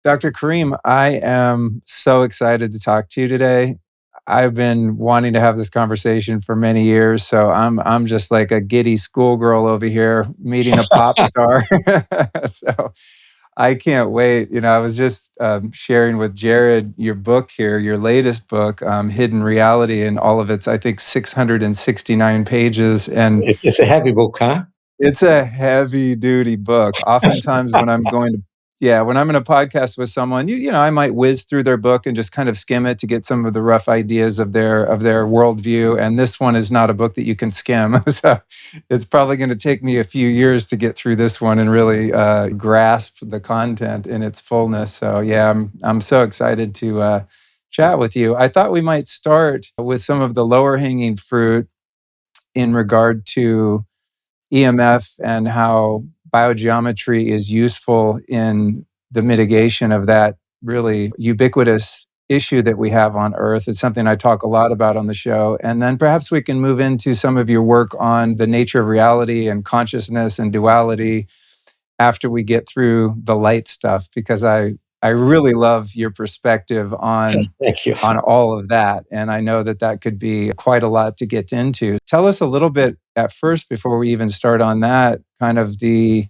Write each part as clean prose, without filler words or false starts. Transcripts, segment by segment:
Dr. Karim, I am so excited to talk to you today. I've been wanting to have this conversation for many years, so I'm just like a giddy schoolgirl over here meeting a pop star. So I can't wait. I was just sharing with Jared your book here, your latest book, Hidden Reality, and all of its, I think, 669 pages. And It's a heavy book, huh? it's a heavy duty book. Oftentimes when I'm in a podcast with someone, I might whiz through their book and just kind of skim it to get some of the rough ideas of their worldview. And this one is not a book that you can skim. So it's probably going to take me a few years to get through this one and really grasp the content in its fullness. So yeah, I'm so excited to chat with you. I thought we might start with some of the lower hanging fruit in regard to EMF and how biogeometry is useful in the mitigation of that really ubiquitous issue that we have on Earth. It's something I talk a lot about on the show. And then perhaps we can move into some of your work on the nature of reality and consciousness and duality after we get through the light stuff, because I really love your perspective Thank you. on all of that. And I know that that could be quite a lot to get into. Tell us a little bit at first, before we even start on that, kind of the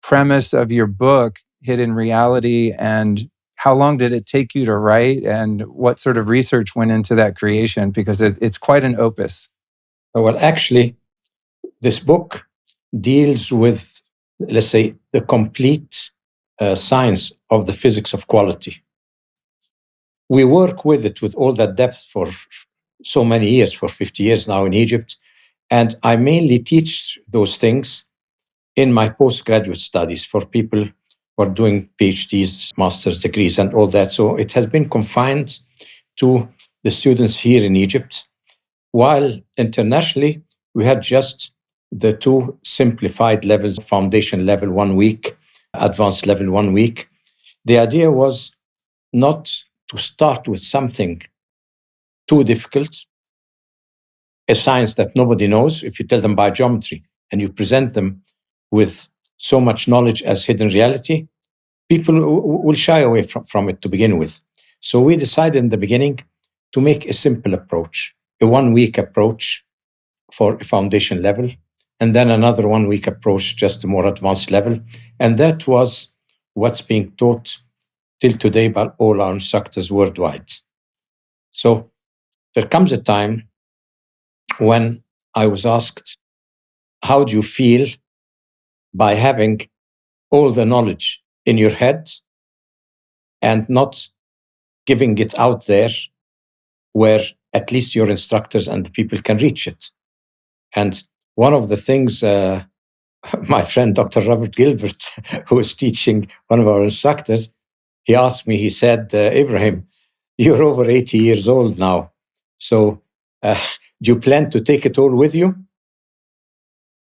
premise of your book, Hidden Reality, and how long did it take you to write, and what sort of research went into that creation? Because it's quite an opus. Well, actually, this book deals with, let's say, the complete science of the physics of quality. We work with it with all that depth for so many years, for 50 years now in Egypt. And I mainly teach those things in my postgraduate studies for people who are doing PhDs, master's degrees, and all that. So it has been confined to the students here in Egypt, while internationally, we had just the two simplified levels, foundation level 1 week, advanced level 1 week. The idea was not to start with something too difficult, a science that nobody knows. If you tell them biogeometry and you present them with so much knowledge as hidden reality, people will shy away from it to begin with. So we decided in the beginning to make a simple approach, a 1 week approach for a foundation level, and then another 1 week approach, just a more advanced level. And that was what's being taught till today by all our instructors worldwide. So there comes a time when I was asked, how do you feel by having all the knowledge in your head and not giving it out there where at least your instructors and the people can reach it? And one of the things my friend, Dr. Robert Gilbert, who was teaching one of our instructors, he asked me, he said, Ibrahim, you're over 80 years old now. So do you plan to take it all with you?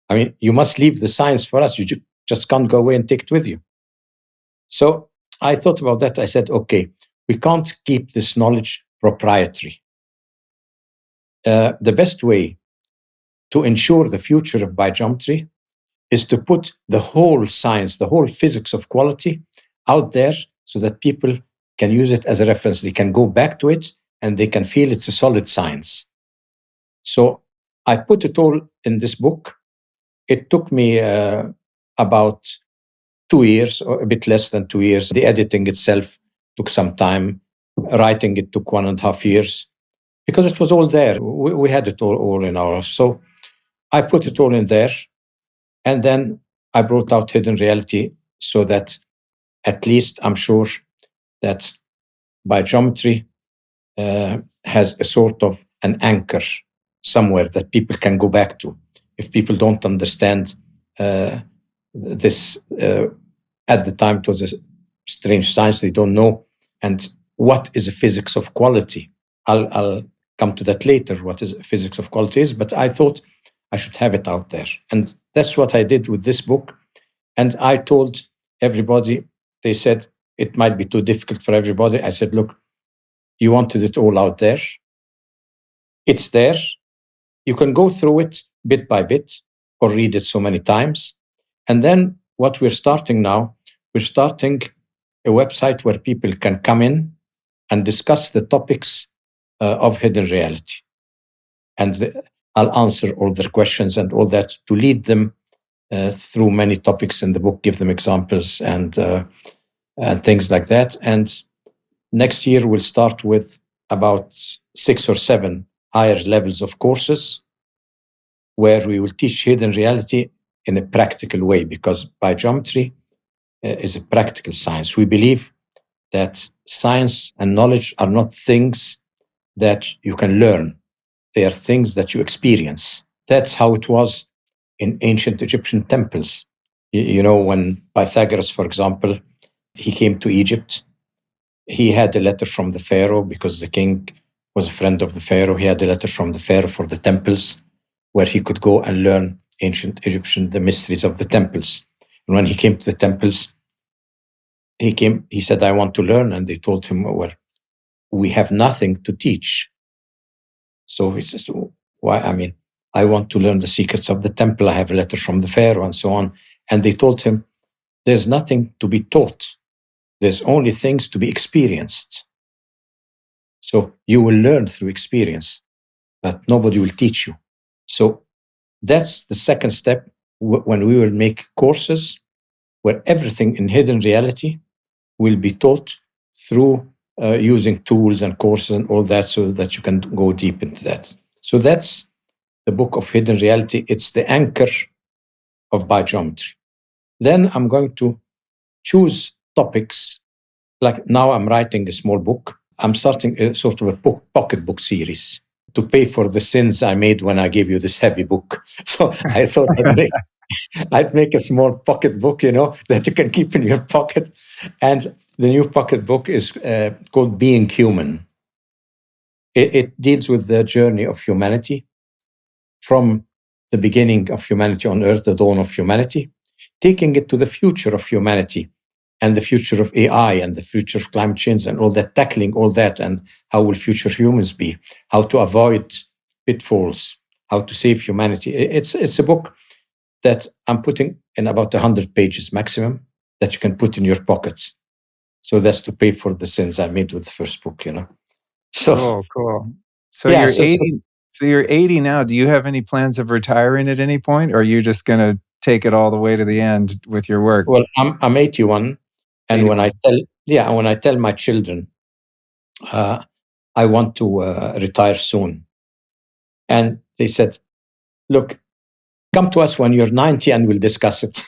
I mean, you must leave the science for us. You just can't go away and take it with you. So I thought about that. I said, okay, we can't keep this knowledge proprietary. The best way to ensure the future of biogeometry is to put the whole science, the whole physics of quality out there so that people can use it as a reference. They can go back to it and they can feel it's a solid science. So I put it all in this book. It took me about 2 years, or a bit less than 2 years. The editing itself took some time. Writing it took 1.5 years because it was all there. We had it all in ours. So I put it all in there. And then I brought out Hidden Reality so that at least I'm sure that biogeometry has a sort of an anchor somewhere that people can go back to. If people don't understand this, at the time it was a strange science, they don't know. And what is a physics of quality? I'll come to that later, what is physics of quality is, but I thought I should have it out there. And that's what I did with this book. And I told everybody, they said, it might be too difficult for everybody. I said, look, you wanted it all out there. It's there. You can go through it bit by bit or read it so many times. And then what we're starting now, we're starting a website where people can come in and discuss the topics of hidden reality. And I'll answer all their questions and all that to lead them through many topics in the book, give them examples and things like that. And next year, we'll start with about 6 or 7 higher levels of courses where we will teach hidden reality in a practical way, because biogeometry is a practical science. We believe that science and knowledge are not things that you can learn. They are things that you experience. That's how it was in ancient Egyptian temples. You know, when Pythagoras, for example, he came to Egypt, he had a letter from the Pharaoh because the king was a friend of the Pharaoh. He had a letter from the Pharaoh for the temples where he could go and learn ancient Egyptian, the mysteries of the temples. And when he came to the temples, he said, I want to learn. And they told him, well, we have nothing to teach. So he says, why? I mean, I want to learn the secrets of the temple. I have a letter from the Pharaoh and so on. And they told him, there's nothing to be taught. There's only things to be experienced. So you will learn through experience, but nobody will teach you. So that's the second step when we will make courses where everything in hidden reality will be taught through using tools and courses and all that, so that you can go deep into that. So that's the book of hidden reality. It's the anchor of biogeometry. Then I'm going to choose topics. Like now I'm writing a small book. I'm starting a sort of a pocket book series to pay for the sins I made when I gave you this heavy book. So I thought I'd make a small pocket book, that you can keep in your pocket. And the new pocket book is called Being Human. It deals with the journey of humanity from the beginning of humanity on Earth, the dawn of humanity, taking it to the future of humanity and the future of AI and the future of climate change and all that, tackling all that, and how will future humans be, how to avoid pitfalls, how to save humanity. It's a book that I'm putting in about 100 pages maximum that you can put in your pockets. So that's to pay for the sins I made with the first book, So Cool. So yeah, you're 80. So you're 80 now. Do you have any plans of retiring at any point, or are you just going to take it all the way to the end with your work? Well, I'm 81, and 81. when I tell my children I want to retire soon, and they said, "Look, come to us when you're 90, and we'll discuss it."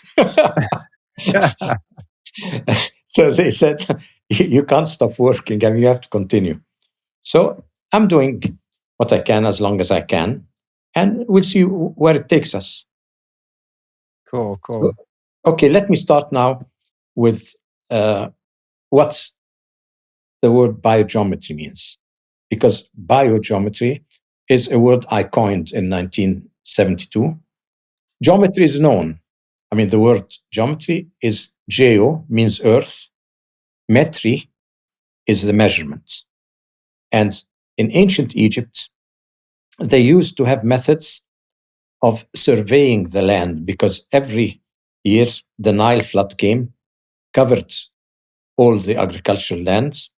So they said, "You can't stop working. I mean, you have to continue." So I'm doing what I can as long as I can, and we'll see where it takes us. Cool. Okay, let me start now with what the word biogeometry means, because biogeometry is a word I coined in 1972. Geometry is known. I mean, the word geometry is geo, means earth. Metry is the measurement. And in ancient Egypt, they used to have methods of surveying the land, because every year the Nile flood came, covered all the agricultural lands,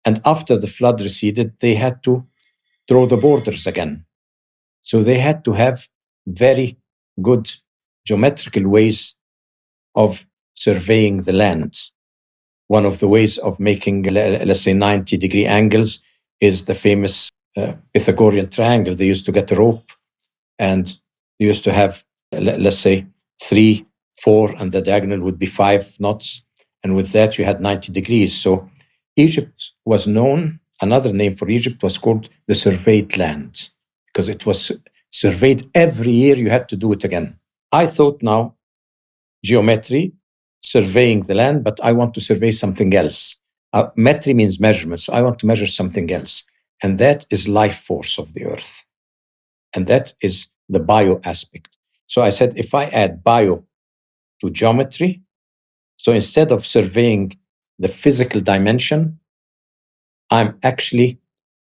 and after the flood receded, they had to draw the borders again. So they had to have very good geometrical ways of surveying the land. One of the ways of making, let's say, 90-degree angles is the famous Pythagorean triangle. They used to get a rope, and they used to have, let's say, 3, 4, and the diagonal would be 5 knots. And with that, you had 90 degrees. So Egypt was known, another name for Egypt was called the surveyed land, because it was surveyed every year. You had to do it again. I thought now, geometry, surveying the land, but I want to survey something else. Metry means measurement, so I want to measure something else. And that is life force of the earth. And that is the bio aspect. So I said, if I add bio to geometry, so instead of surveying the physical dimension, I'm actually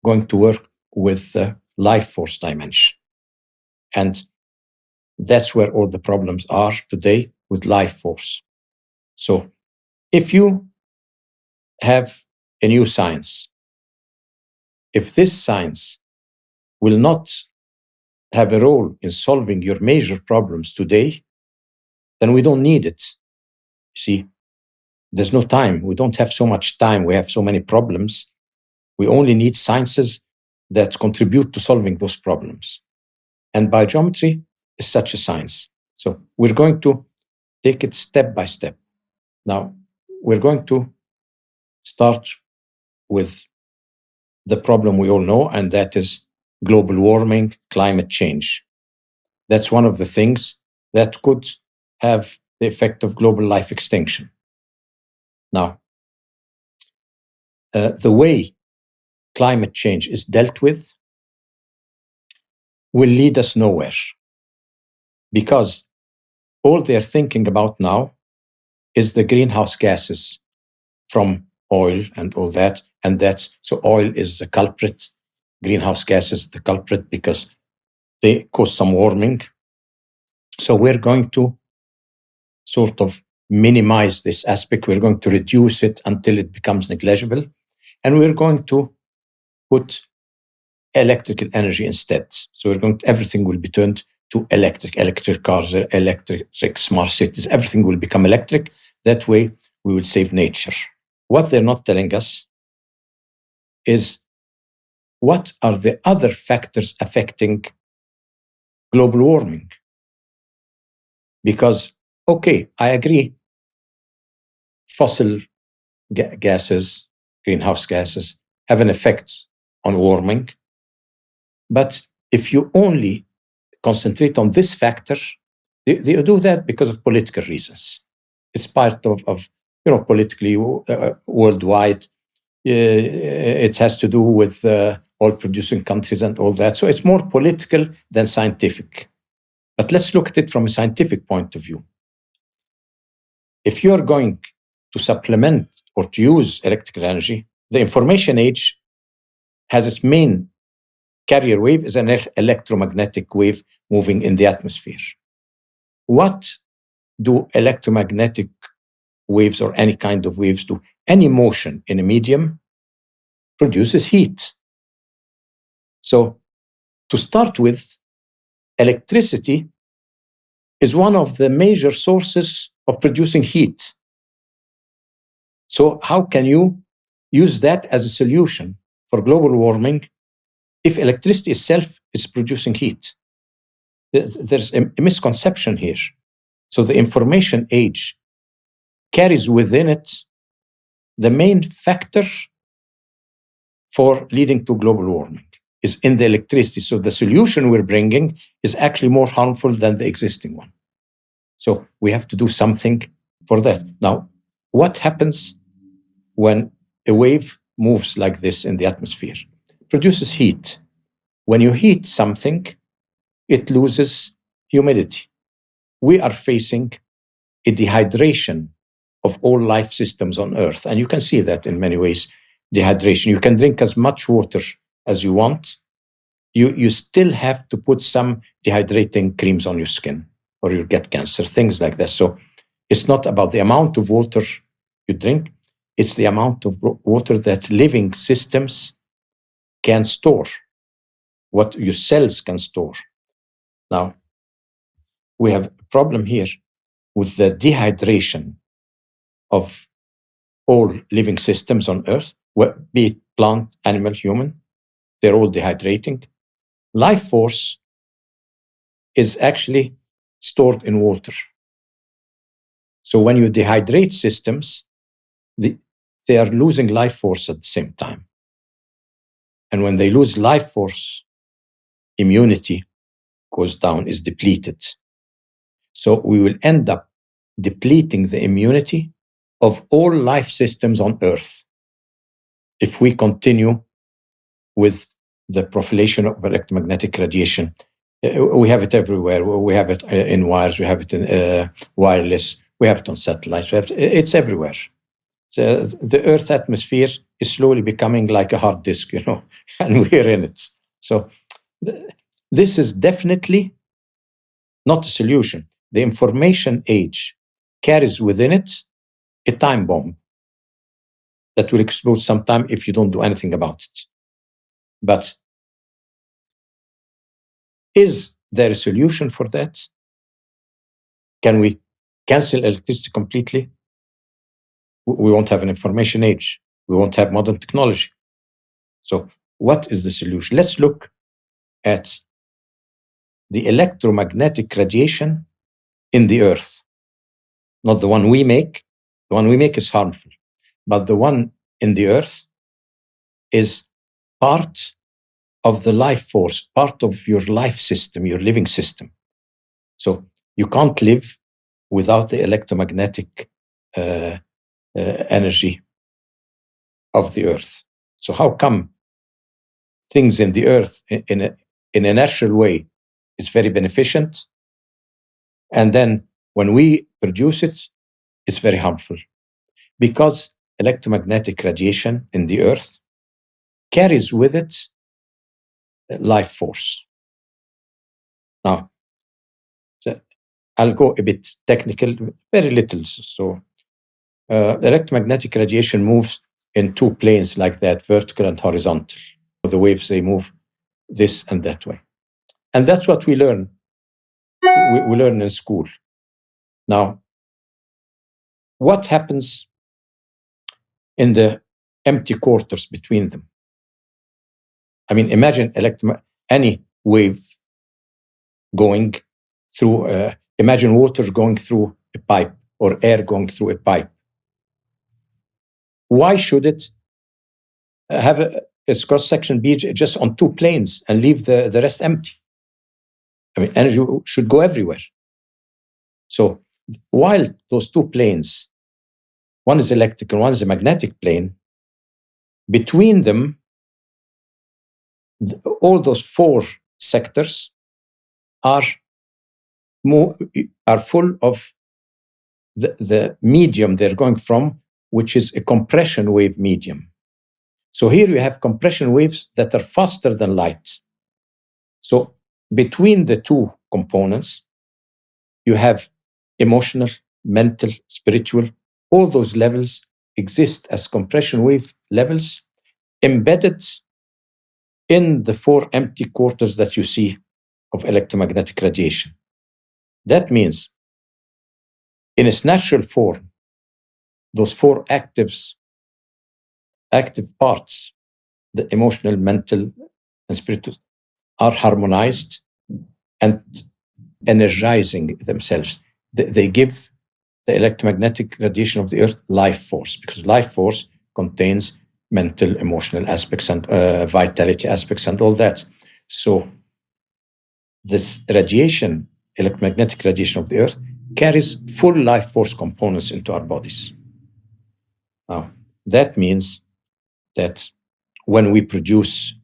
going to work with the life force dimension. And that's where all the problems are today with life force. So if you have a new science. If this science will not have a role in solving your major problems today, then we don't need it. See, there's no time. We don't have so much time. We have so many problems. We only need sciences that contribute to solving those problems. And biogeometry is such a science. So we're going to take it step by step. Now, we're going to start with the problem we all know, and that is global warming, climate change. That's one of the things that could have the effect of global life extinction. Now, the way climate change is dealt with will lead us nowhere, because all they're thinking about now is the greenhouse gases from oil and all that. And so oil is the culprit, greenhouse gases the culprit, because they cause some warming. So we're going to sort of minimize this aspect. We're going to reduce it until it becomes negligible. And we're going to put electrical energy instead. So everything will be turned to electric cars, electric smart cities. Everything will become electric. That way we will save nature. What they're not telling us is what are the other factors affecting global warming. Because, okay, I agree, fossil gases, greenhouse gases, have an effect on warming. But if you only concentrate on this factor, they do that because of political reasons. It's part of politically worldwide. It has to do with oil-producing countries and all that. So it's more political than scientific. But let's look at it from a scientific point of view. If you're going to supplement or to use electrical energy, the information age has its main carrier wave is an electromagnetic wave moving in the atmosphere. What do electromagnetic waves or any kind of waves do? Any motion in a medium produces heat. So to start with, electricity is one of the major sources of producing heat. So how can you use that as a solution for global warming if electricity itself is producing heat? There's a misconception here. So the information age carries within it the main factor for leading to global warming is in the electricity. So the solution we're bringing is actually more harmful than the existing one. So we have to do something for that. Now, what happens when a wave moves like this in the atmosphere? It produces heat. When you heat something, it loses humidity. We are facing a dehydration of all life systems on Earth. And you can see that in many ways, dehydration. You can drink as much water as you want. You still have to put some dehydrating creams on your skin or you'll get cancer, things like that. So it's not about the amount of water you drink. It's the amount of water that living systems can store, what your cells can store. Now, we have a problem here with the dehydration of all living systems on Earth, be it plant, animal, human. They're all dehydrating. Life force is actually stored in water. So when you dehydrate systems, they are losing life force at the same time. And when they lose life force, immunity goes down, is depleted. So we will end up depleting the immunity of all life systems on Earth if we continue with the proliferation of electromagnetic radiation. We have it everywhere. We have it in wires. We have it in wireless. We have it on satellites. It's everywhere. The Earth atmosphere is slowly becoming like a hard disk, and we're in it. So this is definitely not a solution. The information age carries within it a time bomb. that will explode sometime if you don't do anything about it. But is there a solution for that? Can we cancel electricity completely? We won't have an information age. We won't have modern technology. So what is the solution? Let's look at the electromagnetic radiation in the earth. Not the one we make. The one we make is harmful. But the one in the earth is part of the life force, part of your life system, your living system. So you can't live without the electromagnetic energy of the earth. So how come things in the earth in a natural way is very beneficent, and then when we produce it, it's very harmful? Because electromagnetic radiation in the earth carries with it life force. Now, I'll go a bit technical, very little. So electromagnetic radiation moves in two planes like that, vertical and horizontal. The waves, they move this and that way. And that's what we learn. We learn in school. Now, what happens in the empty quarters between them? I mean, imagine any wave going through, imagine water going through a pipe or air going through a pipe. Why should it have its cross-section be just on two planes and leave the rest empty? I mean, energy should go everywhere. So while those two planes, one is electric and one is a magnetic plane, between them, all those four sectors are full of the medium they're going from, which is a compression wave medium. So here you have compression waves that are faster than light. So between the two components, you have emotional, mental, spiritual, all those levels exist as compression wave levels embedded in the four empty quarters that you see of electromagnetic radiation. That means in its natural form, those four active parts, the emotional, mental, and spiritual, are harmonized and energizing themselves. They give the electromagnetic radiation of the earth life force, because life force contains mental, emotional aspects and vitality aspects and all that. So this radiation, electromagnetic radiation of the earth, carries full life force components into our bodies. Now, that means that when we produce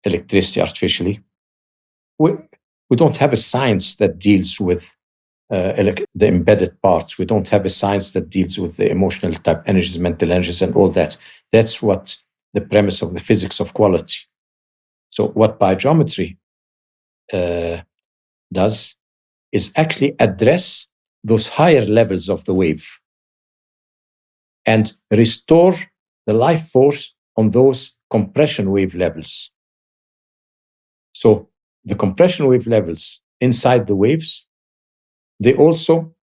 electricity artificially, we don't have a science that deals with the embedded parts. We don't have a science that deals with the emotional type energies, mental energies, and all that. That's what the premise of the physics of quality. So what biogeometry does is actually address those higher levels of the wave and restore the life force on those compression wave levels. So the compression wave levels inside the waves, they also,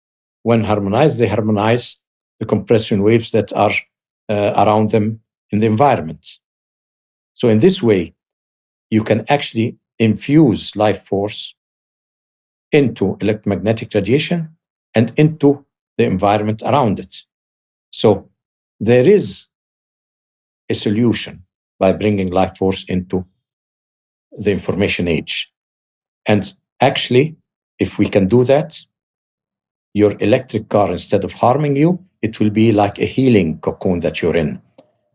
when harmonized, they harmonize the compression waves that are around them in the environment. So in this way, you can actually infuse life force into electromagnetic radiation and into the environment around it. So there is a solution by bringing life force into the information age. And actually, if we can do that, your electric car, instead of harming you, it will be like a healing cocoon that you're in.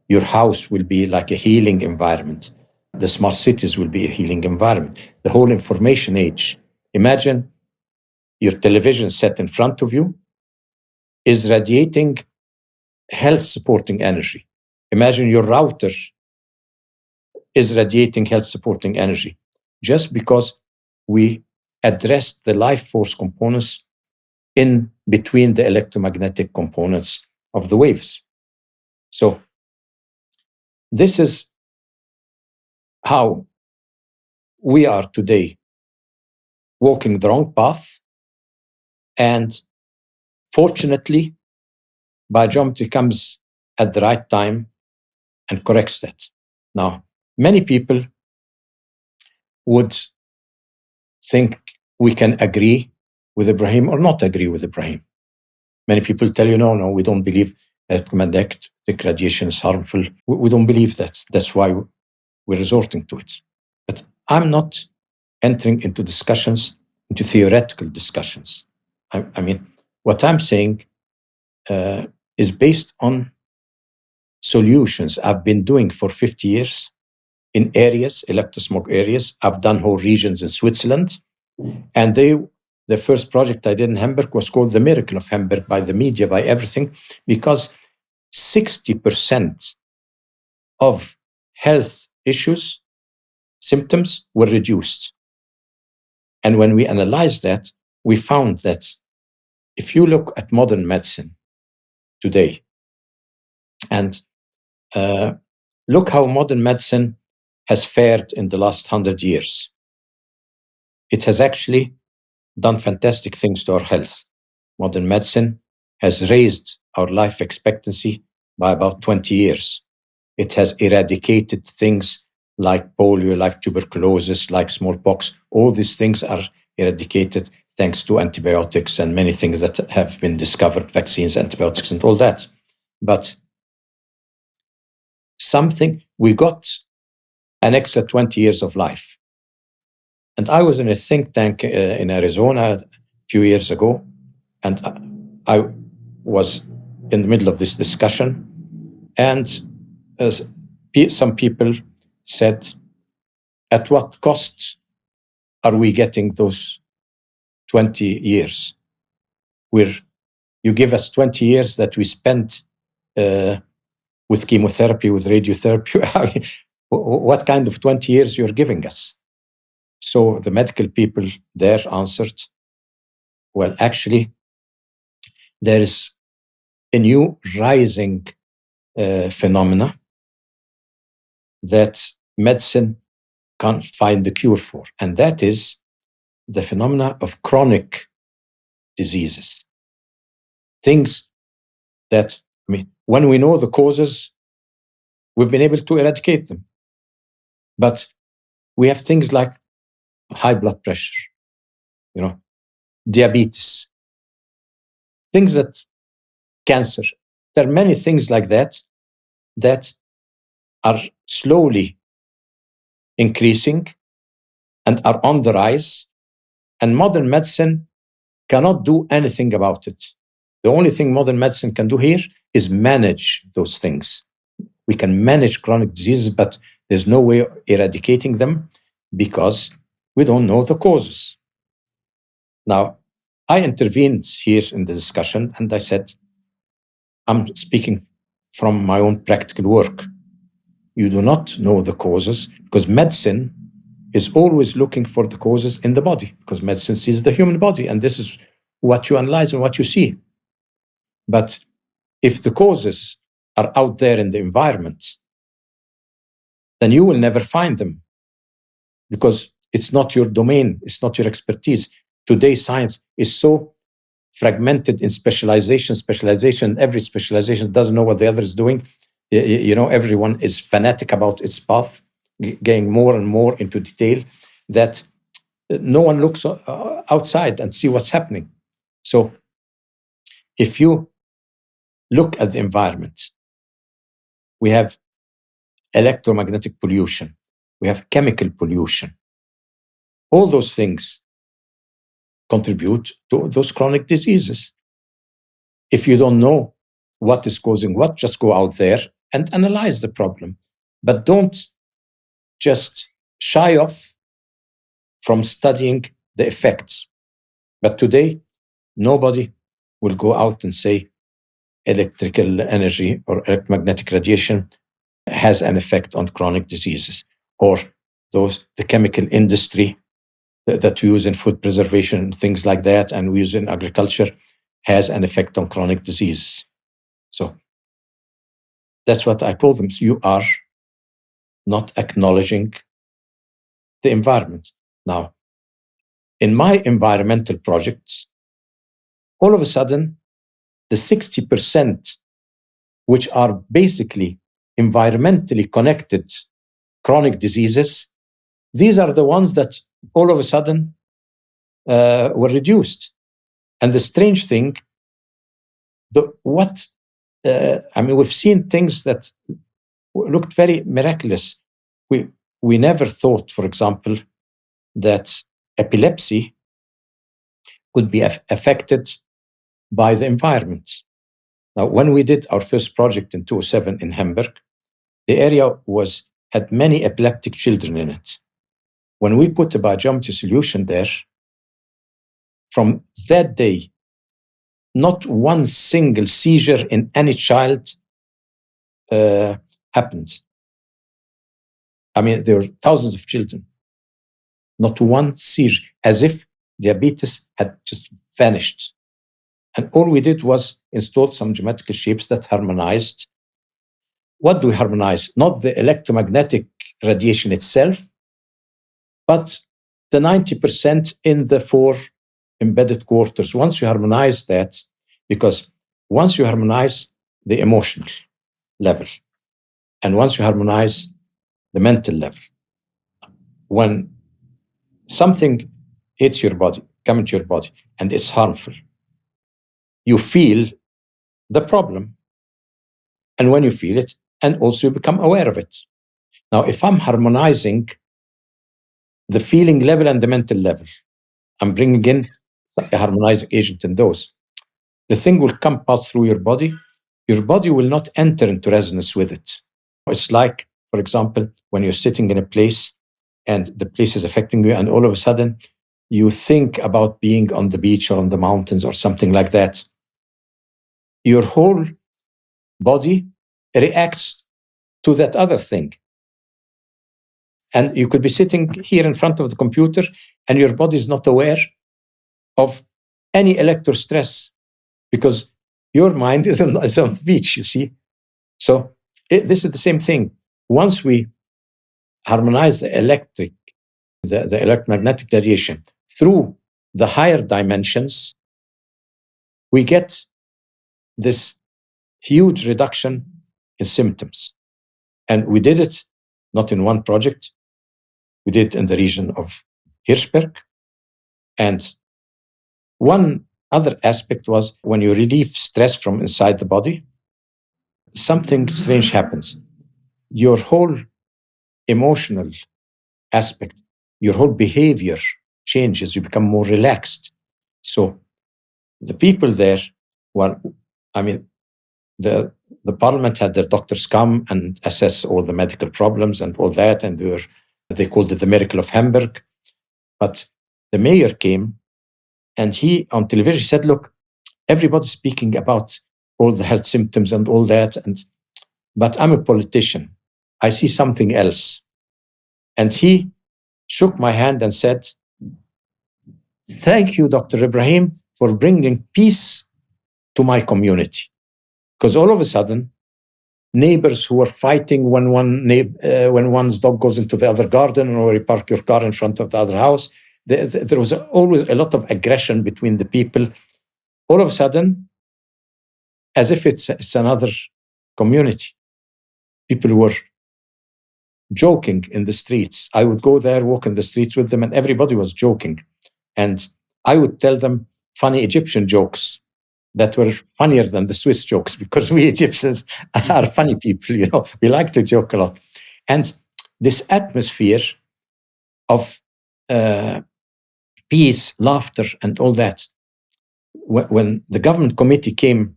Your house will be like a healing environment. The smart cities will be a healing environment. The whole information age. Imagine your television set in front of you is radiating health-supporting energy. Imagine your router is radiating health-supporting energy, just because we addressed the life force components in between the electromagnetic components of the waves. So This is how we are today, walking the wrong path. And fortunately, biogeometry comes at the right time and corrects that. Now, many people would think we can agree with Ibrahim or not agree with Ibrahim. Many people tell you, no, we don't believe electromagnetic radiation is harmful. We don't believe that. That's why we're resorting to it. But I'm not entering into discussions, into theoretical discussions. I mean, what I'm saying is based on solutions I've been doing for 50 years in areas, electrosmog areas. I've done whole regions in Switzerland. And the first project I did in Hamburg was called The Miracle of Hamburg, by the media, by everything, because 60% of health issues, symptoms were reduced. And when we analyzed that, we found that if you look at modern medicine today, and look how modern medicine has fared in the last 100 years, it has actually done fantastic things to our health. Modern medicine has raised our life expectancy by about 20 years. It has eradicated things like polio, like tuberculosis, like smallpox. All these things are eradicated thanks to antibiotics and many things that have been discovered, vaccines, antibiotics, and all that. But we got an extra 20 years of life. And I was in a think tank in Arizona a few years ago, and I was in the middle of this discussion, and some people said, at what cost are we getting those 20 years? You give us 20 years that we spent with chemotherapy, with radiotherapy. I mean, what kind of 20 years you're giving us? So the medical people there answered, well, actually, there is a new rising phenomena that medicine can't find the cure for, and that is the phenomena of chronic diseases. Things that, when we know the causes, we've been able to eradicate them. But we have things like high blood pressure, diabetes, things that, cancer. There are many things like that are slowly increasing and are on the rise, and modern medicine cannot do anything about it. The only thing modern medicine can do here is manage those things. We can manage chronic diseases, but there's no way of eradicating them because we don't know the causes. Now, I intervened here in the discussion and I said, I'm speaking from my own practical work. You do not know the causes because medicine is always looking for the causes in the body, because medicine sees the human body, and this is what you analyze and what you see. But if the causes are out there in the environment, then you will never find them because it's not your domain, it's not your expertise. Today, science is so fragmented in specialization. Every specialization doesn't know what the other is doing. Everyone is fanatic about its path, getting more and more into detail, that no one looks outside and see what's happening. So if you look at the environment, we have electromagnetic pollution, we have chemical pollution. All those things contribute to those chronic diseases. If you don't know what is causing what, just go out there and analyze the problem. But don't just shy off from studying the effects. But today, nobody will go out and say electrical energy or electromagnetic radiation has an effect on chronic diseases, or the chemical industry that we use in food preservation, things like that, and we use in agriculture, has an effect on chronic disease. So that's what I told them. You are not acknowledging the environment. Now, in my environmental projects, all of a sudden, the 60%, which are basically environmentally connected chronic diseases, these are the ones that all of a sudden were reduced. And the strange thing, we've seen things that looked very miraculous. We never thought, for example, that epilepsy could be affected by the environment. Now, when we did our first project in 2007 in Hamburg, the area had many epileptic children in it. When we put a biogeometry solution there, from that day, not one single seizure in any child happened. I mean, there were thousands of children. Not one seizure, as if diabetes had just vanished. And all we did was install some geometrical shapes that harmonized. What do we harmonize? Not the electromagnetic radiation itself, but the 90% in the 4 embedded quarters. Once you harmonize that, because once you harmonize the emotional level, and once you harmonize the mental level, when something hits your body, comes into your body, and it's harmful, you feel the problem. And when you feel it, and also you become aware of it. Now, if I'm harmonizing the feeling level and the mental level, I'm bringing in a harmonizing agent in those. The thing will pass through your body. Your body will not enter into resonance with it. It's like, for example, when you're sitting in a place and the place is affecting you, and all of a sudden you think about being on the beach or on the mountains or something like that. Your whole body reacts to that other thing. And you could be sitting here in front of the computer and your body is not aware of any electrostress because your mind is on the beach, you see. So this is the same thing. Once we harmonize the electromagnetic radiation through the higher dimensions, we get this huge reduction in symptoms. And we did it not in one project. We did it in the region of Hirschberg. And one other aspect was when you relieve stress from inside the body, something strange happens. Your whole emotional aspect, your whole behavior changes. You become more relaxed. So the people there, the parliament had their doctors come and assess all the medical problems and all that, and they called it the miracle of Hamburg. But the mayor came, and he, on television, said, look, everybody's speaking about all the health symptoms and all that, but I'm a politician. I see something else. And he shook my hand and said, thank you, Dr. Ibrahim, for bringing peace to my community. Because all of a sudden, neighbors who were fighting when one's dog goes into the other garden or you park your car in front of the other house, there was always a lot of aggression between the people. All of a sudden, as if it's another community. People were joking in the streets. I would go there, walk in the streets with them, and everybody was joking. And I would tell them funny Egyptian jokes that were funnier than the Swiss jokes, because we Egyptians are funny people, we like to joke a lot. And this atmosphere of peace, laughter, and all that, when the government committee came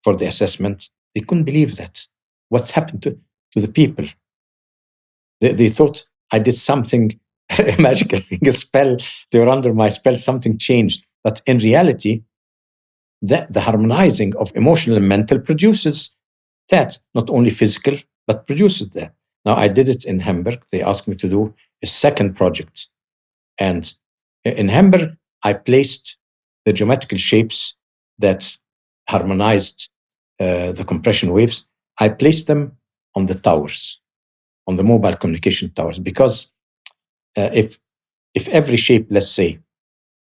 for the assessment, they couldn't believe that. What's happened to the people? They thought I did something, a magical thing, a spell. They were under my spell, something changed. But in reality, the harmonizing of emotional and mental produces that, not only physical, but produces that. Now, I did it in Hamburg. They asked me to do a second project. And in Hamburg, I placed the geometrical shapes that harmonized the compression waves. I placed them on the towers. on the mobile communication towers, because if every shape, let's say,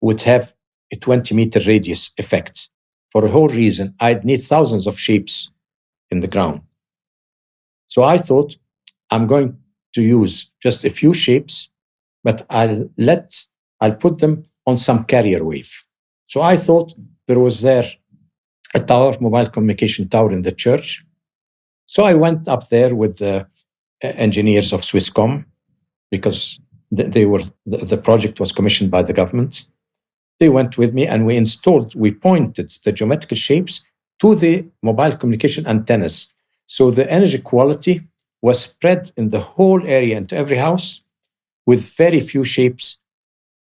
would have a 20-meter radius effect, for a whole reason, I'd need thousands of shapes in the ground. So I thought, I'm going to use just a few shapes, but I'll put them on some carrier wave. So I thought there was there a tower, mobile communication tower in the church. So I went up there with the engineers of Swisscom, because the project was commissioned by the government. They went with me and we pointed the geometrical shapes to the mobile communication antennas. So the energy quality was spread in the whole area into every house with very few shapes.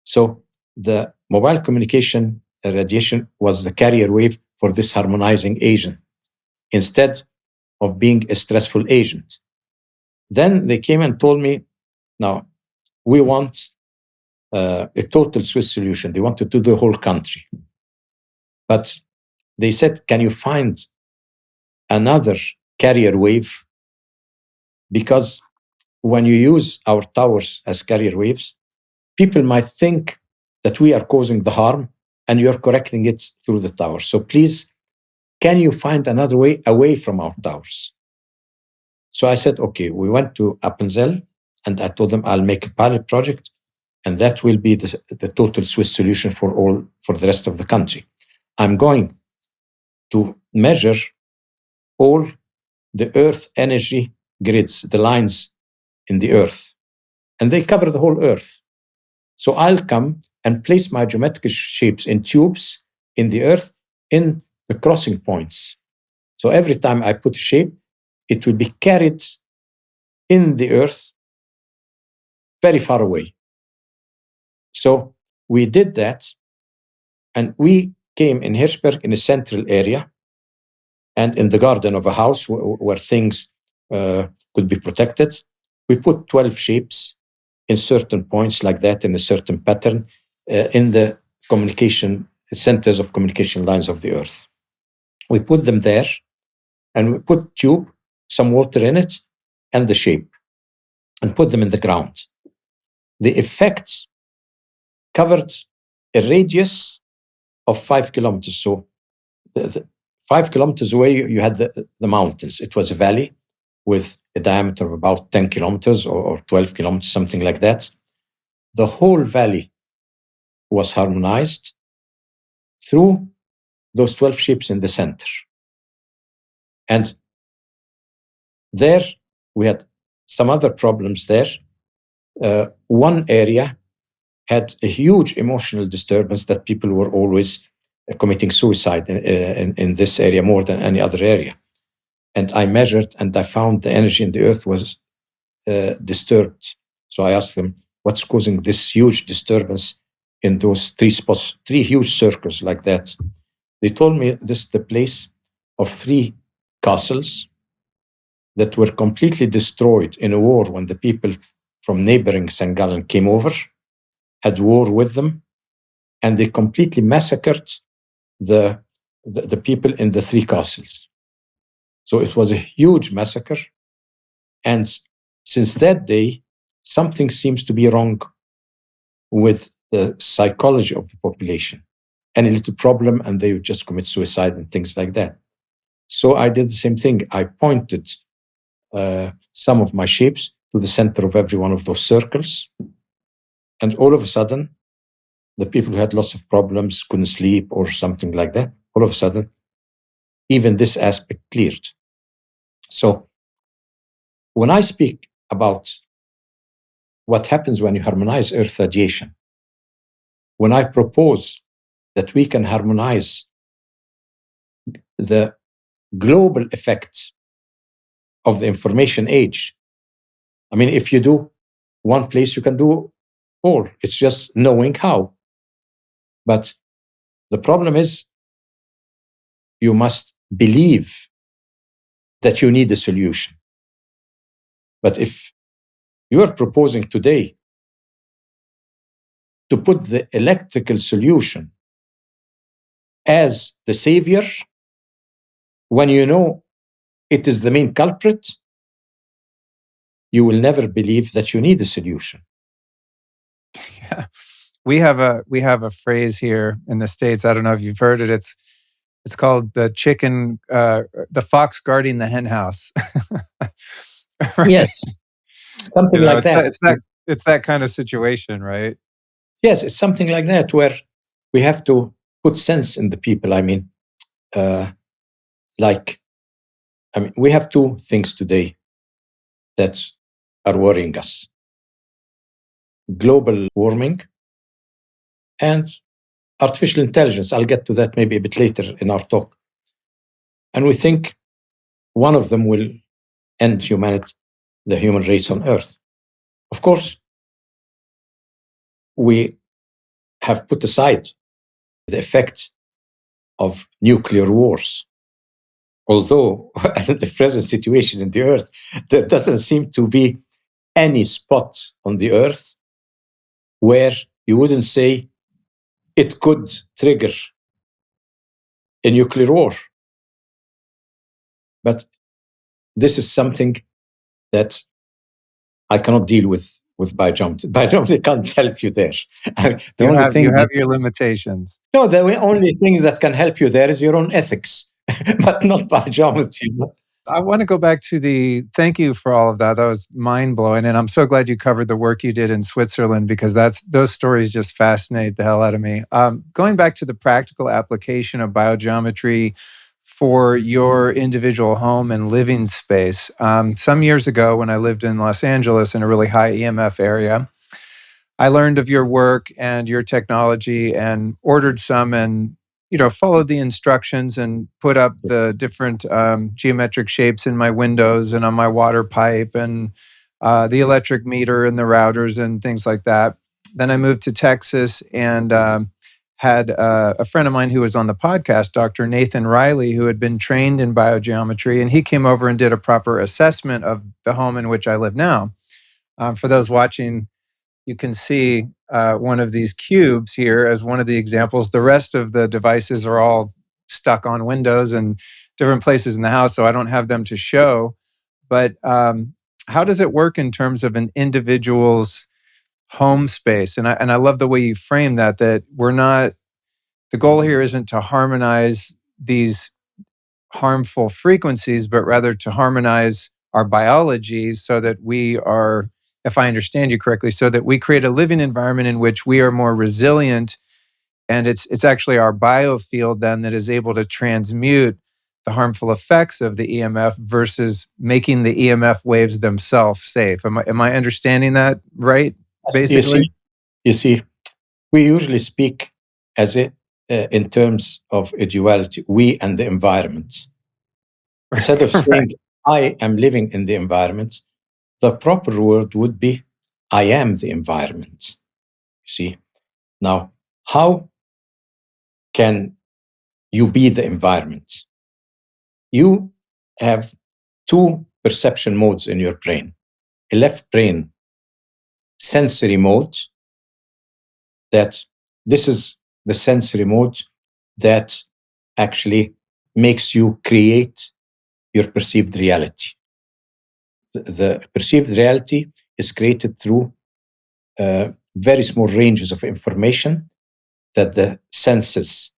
So the mobile communication radiation was the carrier wave for this harmonizing agent instead of being a stressful agent. Then they came and told me, now we want a total Swiss solution. They wanted to do the whole country. But they said, can you find another carrier wave? Because when you use our towers as carrier waves, people might think that we are causing the harm and you're correcting it through the tower. So please, can you find another way away from our towers? So I said, okay, we went to Appenzell and I told them I'll make a pilot project and that will be the total Swiss solution for the rest of the country. I'm going to measure all the earth energy grids, the lines in the earth, and they cover the whole earth. So I'll come and place my geometrical shapes in tubes in the earth in the crossing points. So every time I put a shape, it will be carried in the earth very far away. So we did that, and we came in Hirschberg in a central area and in the garden of a house where things could be protected. We put 12 shapes in certain points like that in a certain pattern in the communication centers of communication lines of the earth. We put them there and we put tube, some water in it, and the shape, and put them in the ground. The effects covered a radius of 5 kilometers. So the 5 kilometers away, you had the mountains. It was a valley with a diameter of about 10 kilometers or 12 kilometers, something like that. The whole valley was harmonized through those 12 shapes in the center. And there we had some other problems there. One area had a huge emotional disturbance that people were always committing suicide in this area more than any other area. And I measured and I found the energy in the earth was disturbed. So I asked them, what's causing this huge disturbance in those three spots, three huge circles like that? They told me this is the place of 3 castles that were completely destroyed in a war when the people from neighboring St. Gallen came over, had war with them, and they completely massacred the people in the 3 castles. So it was a huge massacre. And since that day, something seems to be wrong with the psychology of the population. Any little problem, and they would just commit suicide and things like that. So I did the same thing. I pointed some of my shapes to the center of every one of those circles. And all of a sudden, the people who had lots of problems, couldn't sleep or something like that, all of a sudden, even this aspect cleared. So when I speak about what happens when you harmonize Earth radiation, when I propose that we can harmonize the global effects of the information age, I mean, if you do one place, you can do all. It's just knowing how. But the problem is you must believe that you need a solution. But if you are proposing today to put the electrical solution as the savior, when you know it is the main culprit, you will never believe that you need a solution. Yeah. We have a phrase here in the States. I don't know if you've heard it. It's called the fox guarding the hen house. Right? Yes, something You know, like that. it's that kind of situation, right? Yes, it's something like that where we have to put sense in the people. We have two things today that are worrying us: global warming and artificial intelligence. I'll get to that maybe a bit later in our talk. And we think one of them will end humanity, the human race on Earth. Of course, we have put aside the effect of nuclear wars. Although, in the present situation in the Earth, there doesn't seem to be any spot on the Earth where you wouldn't say it could trigger a nuclear war. But this is something that I cannot deal with BioGeometry. BioGeometry can't help you there. You have your limitations. No, the only thing that can help you there is your own ethics, but not BioGeometry. I want to go back to thank you for all of that. That was mind blowing. And I'm so glad you covered the work you did in Switzerland, because those stories just fascinate the hell out of me. Going back to the practical application of biogeometry for your individual home and living space. Some years ago, when I lived in Los Angeles in a really high EMF area, I learned of your work and your technology and ordered some, and followed the instructions and put up the different geometric shapes in my windows and on my water pipe and the electric meter and the routers and things like that. Then I moved to Texas and had a friend of mine who was on the podcast, Dr. Nathan Riley, who had been trained in biogeometry, and he came over and did a proper assessment of the home in which I live now. For those watching, you can see one of these cubes here as one of the examples. The rest of the devices are all stuck on windows and different places in the house, so I don't have them to show. But how does it work in terms of an individual's home space? And I love the way you frame that we're not, the goal here isn't to harmonize these harmful frequencies, but rather to harmonize our biology so that we are, if I understand you correctly, so that we create a living environment in which we are more resilient. And it's actually our biofield then that is able to transmute the harmful effects of the EMF versus making the EMF waves themselves safe. Am I understanding that right, basically? You see, we usually speak in terms of a duality, we and the environment. Instead of saying, I am living in the environment, the proper word would be, I am the environment. You see? Now, how can you be the environment? You have two perception modes in your brain. A left brain sensory mode, that this is the sensory mode that actually makes you create your perceived reality. The perceived reality is created through very small ranges of information that the senses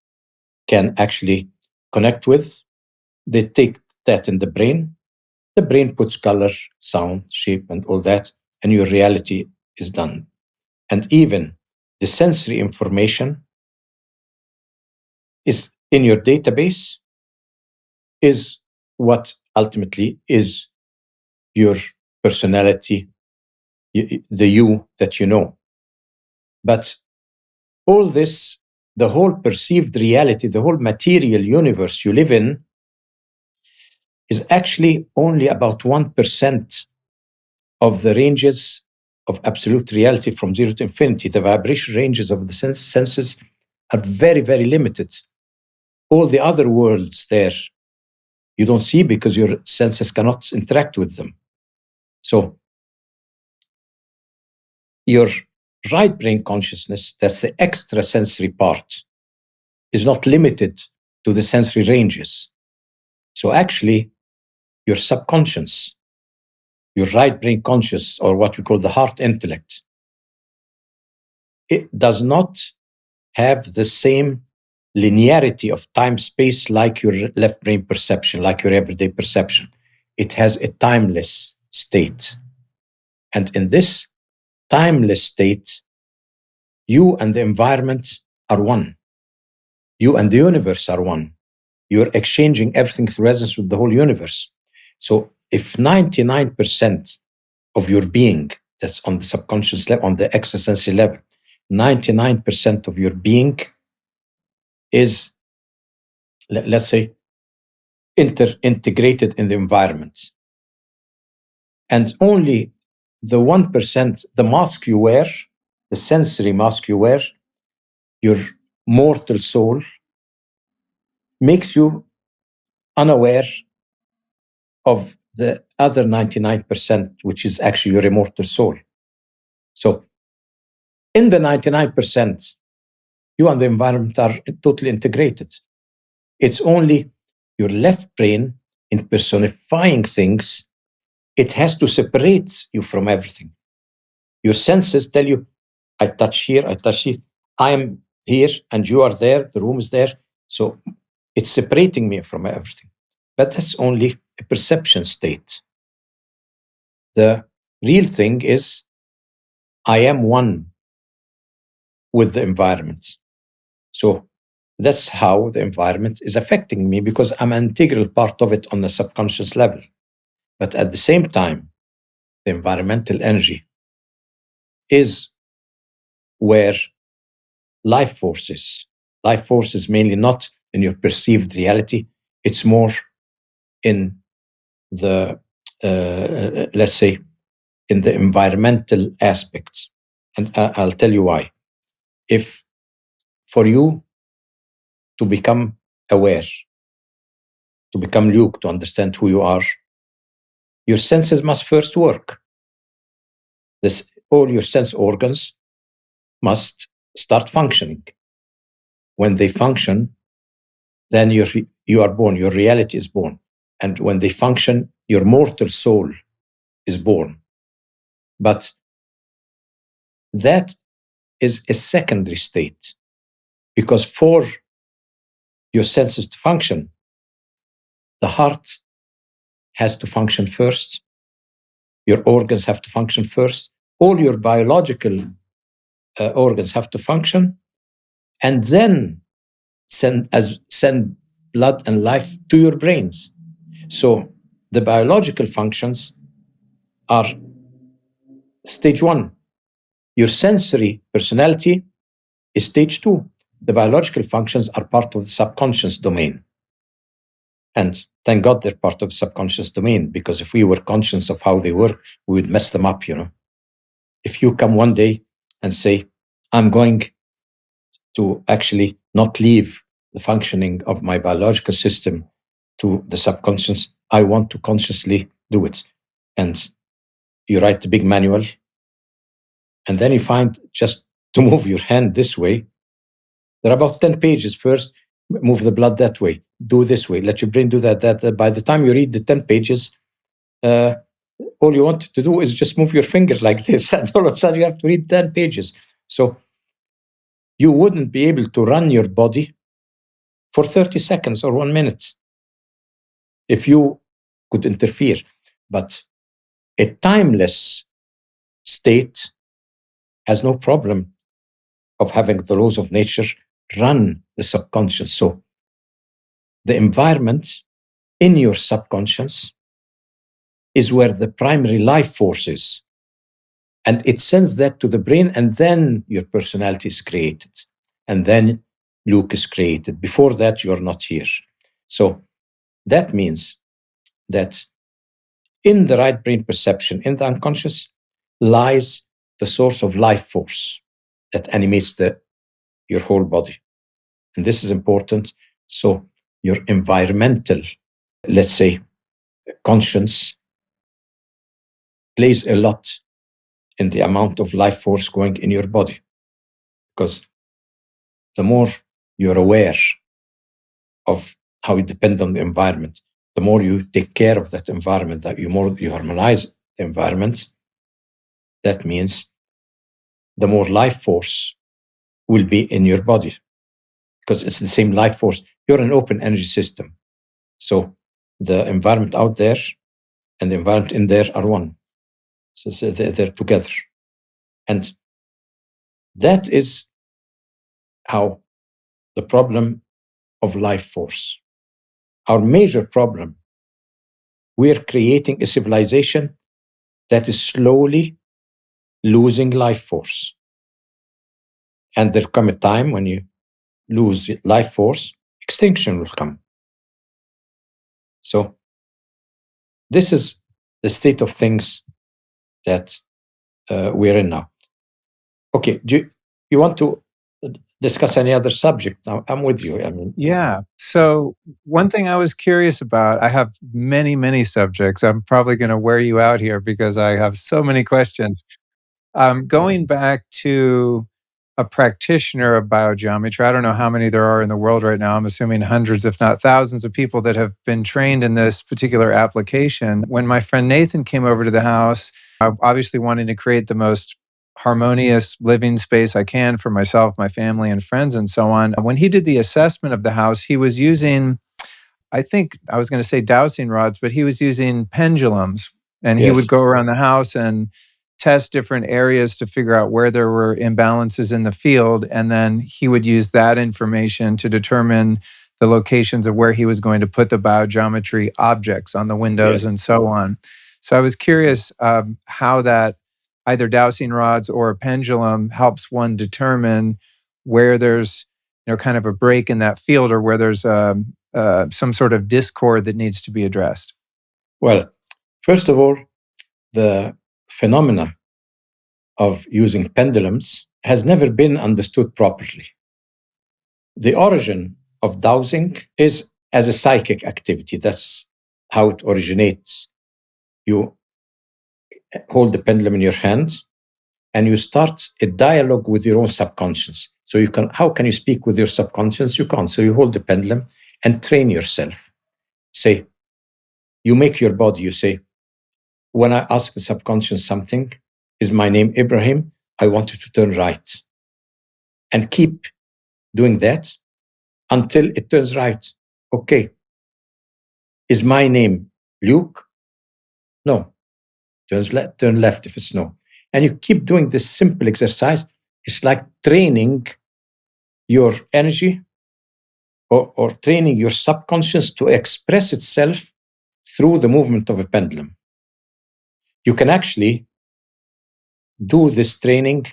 can actually connect with. They take that in the brain. The brain puts color, sound, shape, and all that, and your reality is done. And even the sensory information is in your database, is what ultimately is your personality, the you that you know. But all this, the whole perceived reality, the whole material universe you live in, is actually only about 1% of the ranges of absolute reality from 0 to infinity. The vibration ranges of the senses are very, very limited. All the other worlds there, you don't see because your senses cannot interact with them. So your right brain consciousness, that's the extrasensory part, is not limited to the sensory ranges. So actually, your subconscious, your right brain conscious, or what we call the heart intellect, it does not have the same linearity of time-space like your left brain perception, like your everyday perception. It has a timeless state. And in this timeless state, you and the environment are one. You and the universe are one. You're exchanging everything through resonance with the whole universe. So if 99% of your being, that's on the subconscious level, on the existential level, 99% of your being is, let's say, integrated in the environment. And only the 1%, the mask you wear, the sensory mask you wear, your mortal soul, makes you unaware of the other 99%, which is actually your immortal soul. So in the 99%, you and the environment are totally integrated. It's only your left brain, in personifying things, it has to separate you from everything. Your senses tell you, I touch here, I am here, and you are there, the room is there. So it's separating me from everything. But that's only a perception state. The real thing is, I am one with the environment. So that's how the environment is affecting me, because I'm an integral part of it on the subconscious level. But at the same time, the environmental energy is where life forces mainly not in your perceived reality, it's more in the, let's say, in the environmental aspects. And I'll tell you why. If for you to become aware, to become Luke, to understand who you are, your senses must first work. All your sense organs must start functioning. When they function, then you are born, your reality is born. And when they function, your mortal soul is born. But that is a secondary state, because for your senses to function, the heart has to function first, your organs have to function first, all your biological organs have to function, and then send blood and life to your brains. So the biological functions are stage one. Your sensory personality is stage two. The biological functions are part of the subconscious domain. And thank God they're part of the subconscious domain, because if we were conscious of how they work, we would mess them up, you know. If you come one day and say, I'm going to actually not leave the functioning of my biological system to the subconscious, I want to consciously do it. And you write the big manual, and then you find just to move your hand this way, there are about 10 pages. First, move the blood that way, do this way, let your brain do that. By the time you read the 10 pages, all you want to do is just move your finger like this, and all of a sudden you have to read 10 pages. So you wouldn't be able to run your body for 30 seconds or 1 minute if you could interfere. But a timeless state has no problem of having the laws of nature run the subconscious. So the environment in your subconscious is where the primary life force is. And it sends that to the brain, and then your personality is created. And then Luke is created. Before that, you're not here. So that means that in the right brain perception, in the unconscious, lies the source of life force that animates your whole body. And this is important. So your environmental, let's say, conscience plays a lot in the amount of life force going in your body. Because the more you're aware of how you depend on the environment, the more you take care of that environment, that the more you harmonize the environment, that means the more life force will be in your body, because it's the same life force. You're an open energy system. So the environment out there and the environment in there are one. So they're together. And that is how the problem of life force. Our major problem, we're creating a civilization that is slowly losing life force. And there'll come a time when you lose life force, extinction will come. So this is the state of things that we're in now. Okay, do you want to discuss any other subject? I'm with you. I mean, Yeah. So one thing I was curious about, I have many, many subjects. I'm probably going to wear you out here because I have so many questions. Going back to a practitioner of biogeometry, I don't know how many there are in the world right now. I'm assuming hundreds, if not thousands, of people that have been trained in this particular application. When my friend Nathan came over to the house, I obviously wanting to create the most harmonious living space I can for myself, my family, and friends, and so on. When he did the assessment of the house, he was using, I think I was going to say dowsing rods, but he was using pendulums. And he would yes. go around the house and test different areas to figure out where there were imbalances in the field. And then he would use that information to determine the locations of where he was going to put the biogeometry objects on the windows Yes. and so on. So I was curious how that either dowsing rods or a pendulum helps one determine where there's, kind of a break in that field, or where there's some sort of discord that needs to be addressed. Well, first of all, the phenomena of using pendulums has never been understood properly. The origin of dowsing is as a psychic activity. That's how it originates. You hold the pendulum in your hands and you start a dialogue with your own subconscious. So how can you speak with your subconscious? You can't. So you hold the pendulum and train yourself. Say, you make your body, you say, when I ask the subconscious something, is my name Ibrahim? I want you to turn right. And keep doing that until it turns right. Okay. Is my name Luke? No. Turn left if it's no. And you keep doing this simple exercise. It's like training your energy or training your subconscious to express itself through the movement of a pendulum. You can actually do this training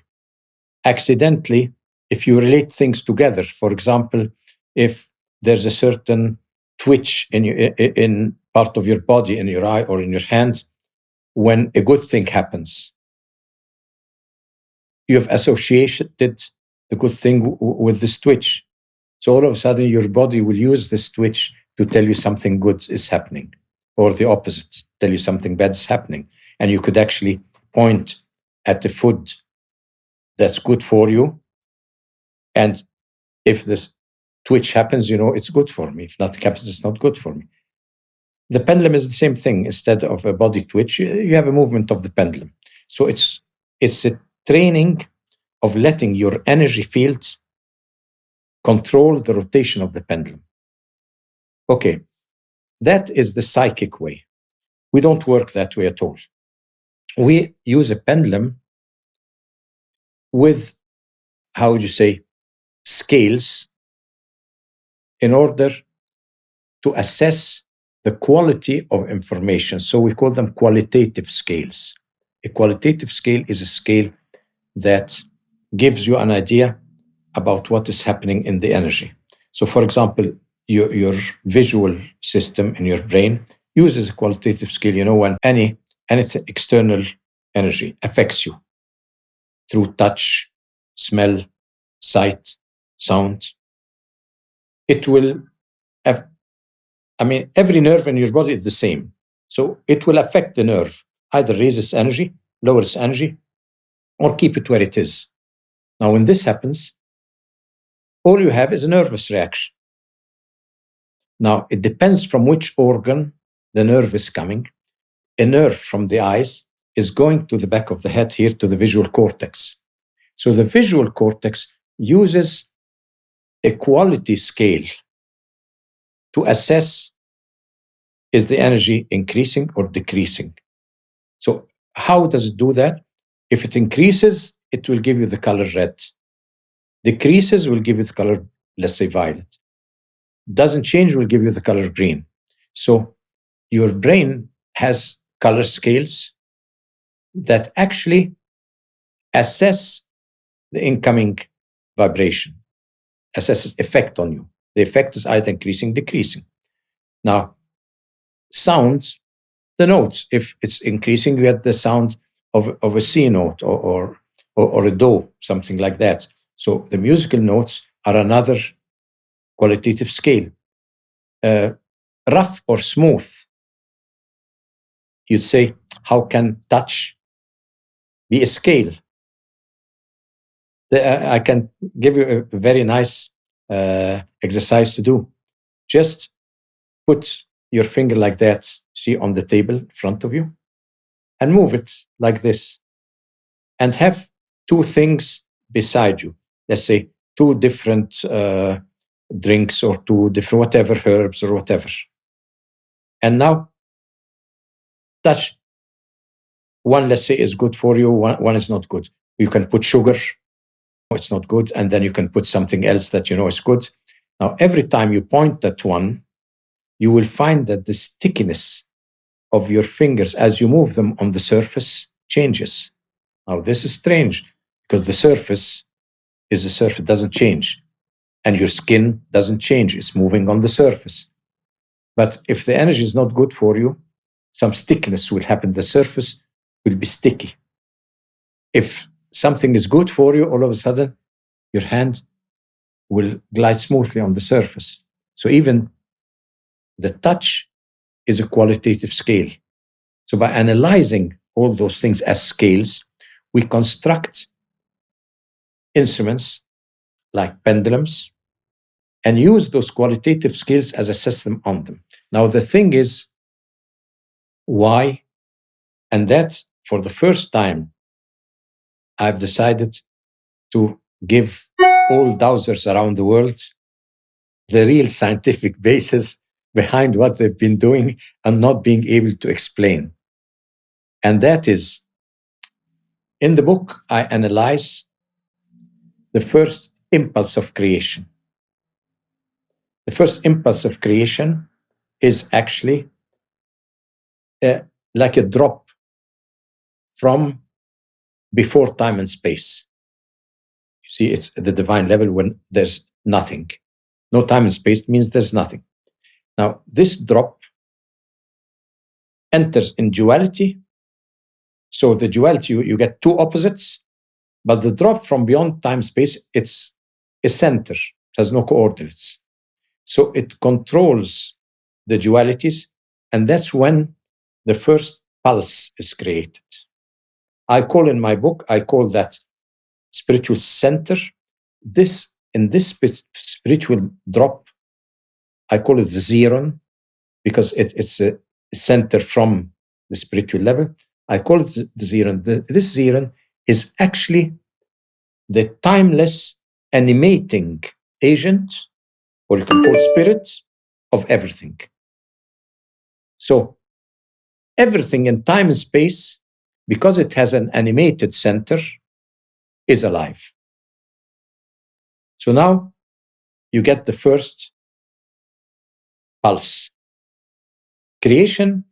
accidentally if you relate things together. For example, if there's a certain twitch in part of your body, in your eye or in your hand, when a good thing happens, you have associated the good thing with this twitch. So all of a sudden, your body will use this twitch to tell you something good is happening, or the opposite, tell you something bad is happening. And you could actually point at the food that's good for you. And if this twitch happens, it's good for me. If nothing happens, it's not good for me. The pendulum is the same thing. Instead of a body twitch, you have a movement of the pendulum. So it's a training of letting your energy field control the rotation of the pendulum. Okay, that is the psychic way. We don't work that way at all. We use a pendulum with, how would you say, scales in order to assess the quality of information. So we call them qualitative scales. A qualitative scale is a scale that gives you an idea about what is happening in the energy. So, for example, your visual system in your brain uses a qualitative scale. When any external energy affects you through touch, smell, sight, sound, it will have, every nerve in your body is the same. So it will affect the nerve, either raise its energy, lower its energy, or keep it where it is. Now, when this happens, all you have is a nervous reaction. Now, it depends from which organ the nerve is coming. A nerve from the eyes is going to the back of the head here to the visual cortex. So the visual cortex uses a quality scale to assess, is the energy increasing or decreasing? So how does it do that? If it increases, it will give you the color red. Decreases will give you the color, let's say, violet. Doesn't change will give you the color green. So your brain has color scales that actually assess the incoming vibration, assesses effect on you. The effect is either increasing, decreasing. Now, sound, the notes, if it's increasing, you get the sound of a C note or a do, something like that. So the musical notes are another qualitative scale. Rough or smooth, you'd say, how can touch be a scale? I can give you a very nice exercise to do. Just put your finger like that, see, on the table in front of you, and move it like this. And have two things beside you. Let's say two different drinks or two different whatever, herbs or whatever. And now touch. One, let's say, is good for you, one is not good. You can put sugar, it's not good, and then you can put something else that you know is good. Now, every time you point at one, you will find that the stickiness of your fingers as you move them on the surface changes. Now, this is strange because the surface is a surface, it doesn't change. And your skin doesn't change, it's moving on the surface. But if the energy is not good for you, some stickiness will happen. The surface will be sticky. If something is good for you, all of a sudden, your hand will glide smoothly on the surface. So even the touch is a qualitative scale. So by analyzing all those things as scales, we construct instruments like pendulums and use those qualitative scales as a system on them. Now, the thing is, why? And that, for the first time, I've decided to give all dowsers around the world the real scientific basis behind what they've been doing and not being able to explain. And that is, in the book, I analyze the first impulse of creation. The first impulse of creation is actually like a drop from before time and space. You see, it's the divine level when there's nothing. No time and space means there's nothing. Now, this drop enters in duality. So the duality, you get two opposites, but the drop from beyond time space, it's a center. It has no coordinates. So it controls the dualities, and that's when the first pulse is created. I call in my book, I call that spiritual center. In this spiritual drop, I call it the zeron, because it's a center from the spiritual level. I call it the zeron. This zeron is actually the timeless animating agent, or you can call spirit, of everything. So everything in time and space, because it has an animated center, is alive. So now you get the first pulse. Creation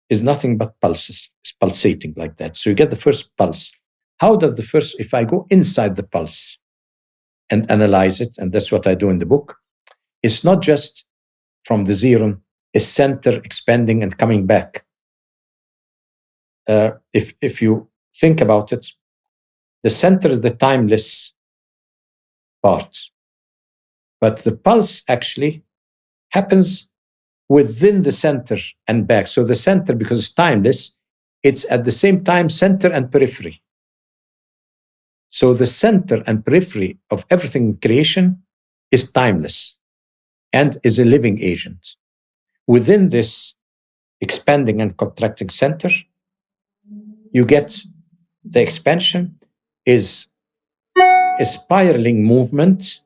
is nothing but pulses. It's pulsating like that. So you get the first pulse. How does the first, if I go inside the pulse and analyze it, and that's what I do in the book, it's not just from the zeron, a center expanding and coming back. If you think about it, the center is the timeless part. But the pulse actually happens within the center and back. So the center, because it's timeless, it's at the same time center and periphery. So the center and periphery of everything in creation is timeless and is a living agent. Within this expanding and contracting center, you get the expansion is a spiraling movement.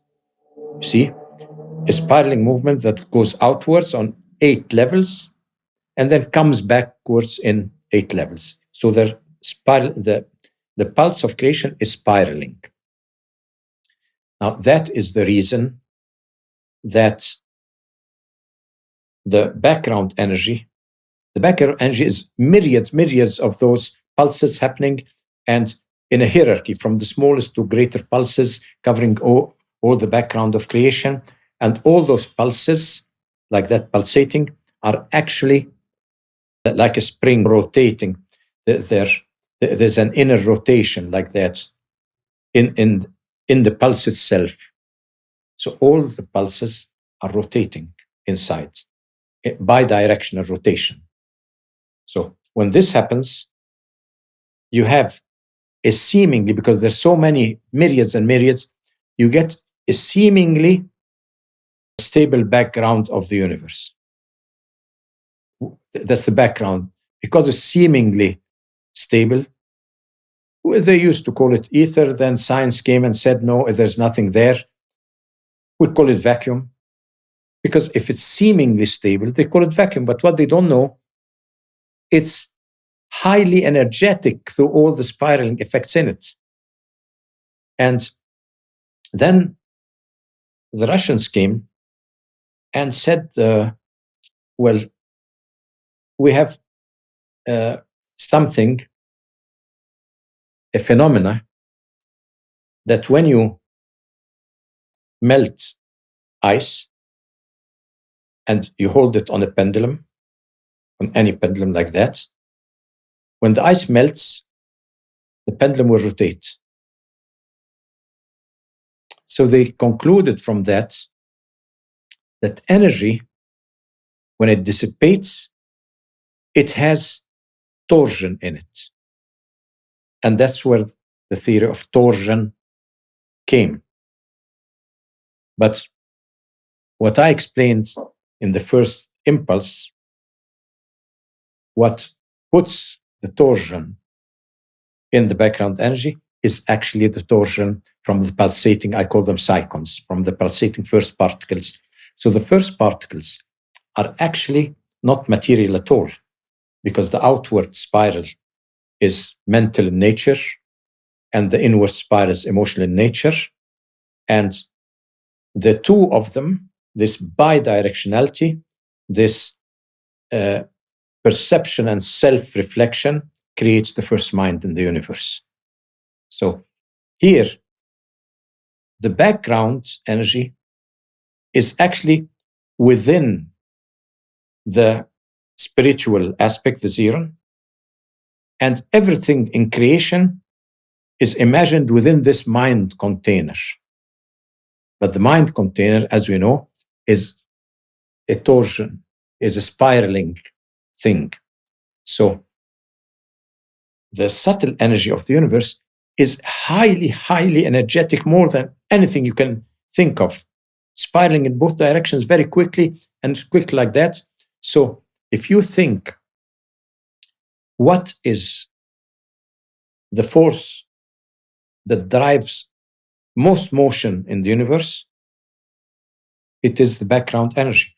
You see, a spiraling movement that goes outwards on 8 levels and then comes backwards in 8 levels. So the pulse of creation is spiraling. Now, that is the reason that the background energy is myriads of those pulses happening, and in a hierarchy from the smallest to greater pulses covering all the background of creation. And all those pulses, like that pulsating, are actually like a spring rotating. There's an inner rotation like that in the pulse itself. So all the pulses are rotating inside, bidirectional rotation. So when this happens, you have a seemingly, because there's so many myriads and myriads, you get a seemingly stable background of the universe. That's the background. Because it's seemingly stable, they used to call it ether, then science came and said, no, there's nothing there. We call it vacuum. Because if it's seemingly stable, they call it vacuum. But what they don't know, it's highly energetic through all the spiraling effects in it. And then the Russians came and said, well, we have something, a phenomena, that when you melt ice and you hold it on a pendulum, on any pendulum like that, when the ice melts, the pendulum will rotate. So they concluded from that energy, when it dissipates, it has torsion in it. And that's where the theory of torsion came. But what I explained in the first impulse, what puts the torsion in the background energy is actually the torsion from the pulsating, I call them cycons, from the pulsating first particles. So the first particles are actually not material at all, because the outward spiral is mental in nature and the inward spiral is emotional in nature. And the two of them, this bidirectionality, this perception and self-reflection, creates the first mind in the universe. So here, the background energy is actually within the spiritual aspect, the zero, and everything in creation is imagined within this mind container. But the mind container, as we know, is a torsion, is a spiraling thing. So the subtle energy of the universe is highly, highly energetic, more than anything you can think of, spiraling in both directions very quickly and quick like that. So if you think, what is the force that drives most motion in the universe? It is the background energy.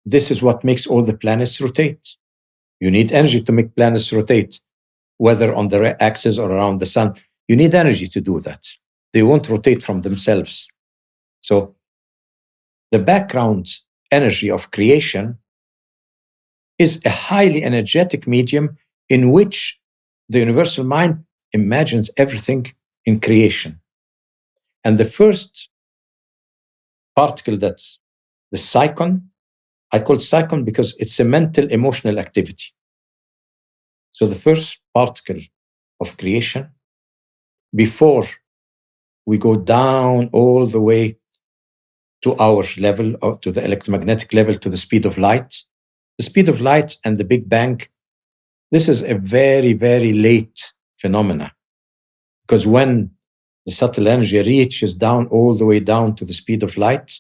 This is what makes all the planets rotate. You need energy to make planets rotate, whether on the axis or around the sun. You need energy to do that. They won't rotate from themselves. So the background energy of creation is a highly energetic medium in which the universal mind imagines everything in creation. And the first particle, that's the cycon, I call it cycon because it's a mental emotional activity. So the first particle of creation, before we go down all the way to our level, or to the electromagnetic level, to the speed of light. The speed of light and the Big Bang, this is a very, very late phenomena. Because when the subtle energy reaches down all the way down to the speed of light,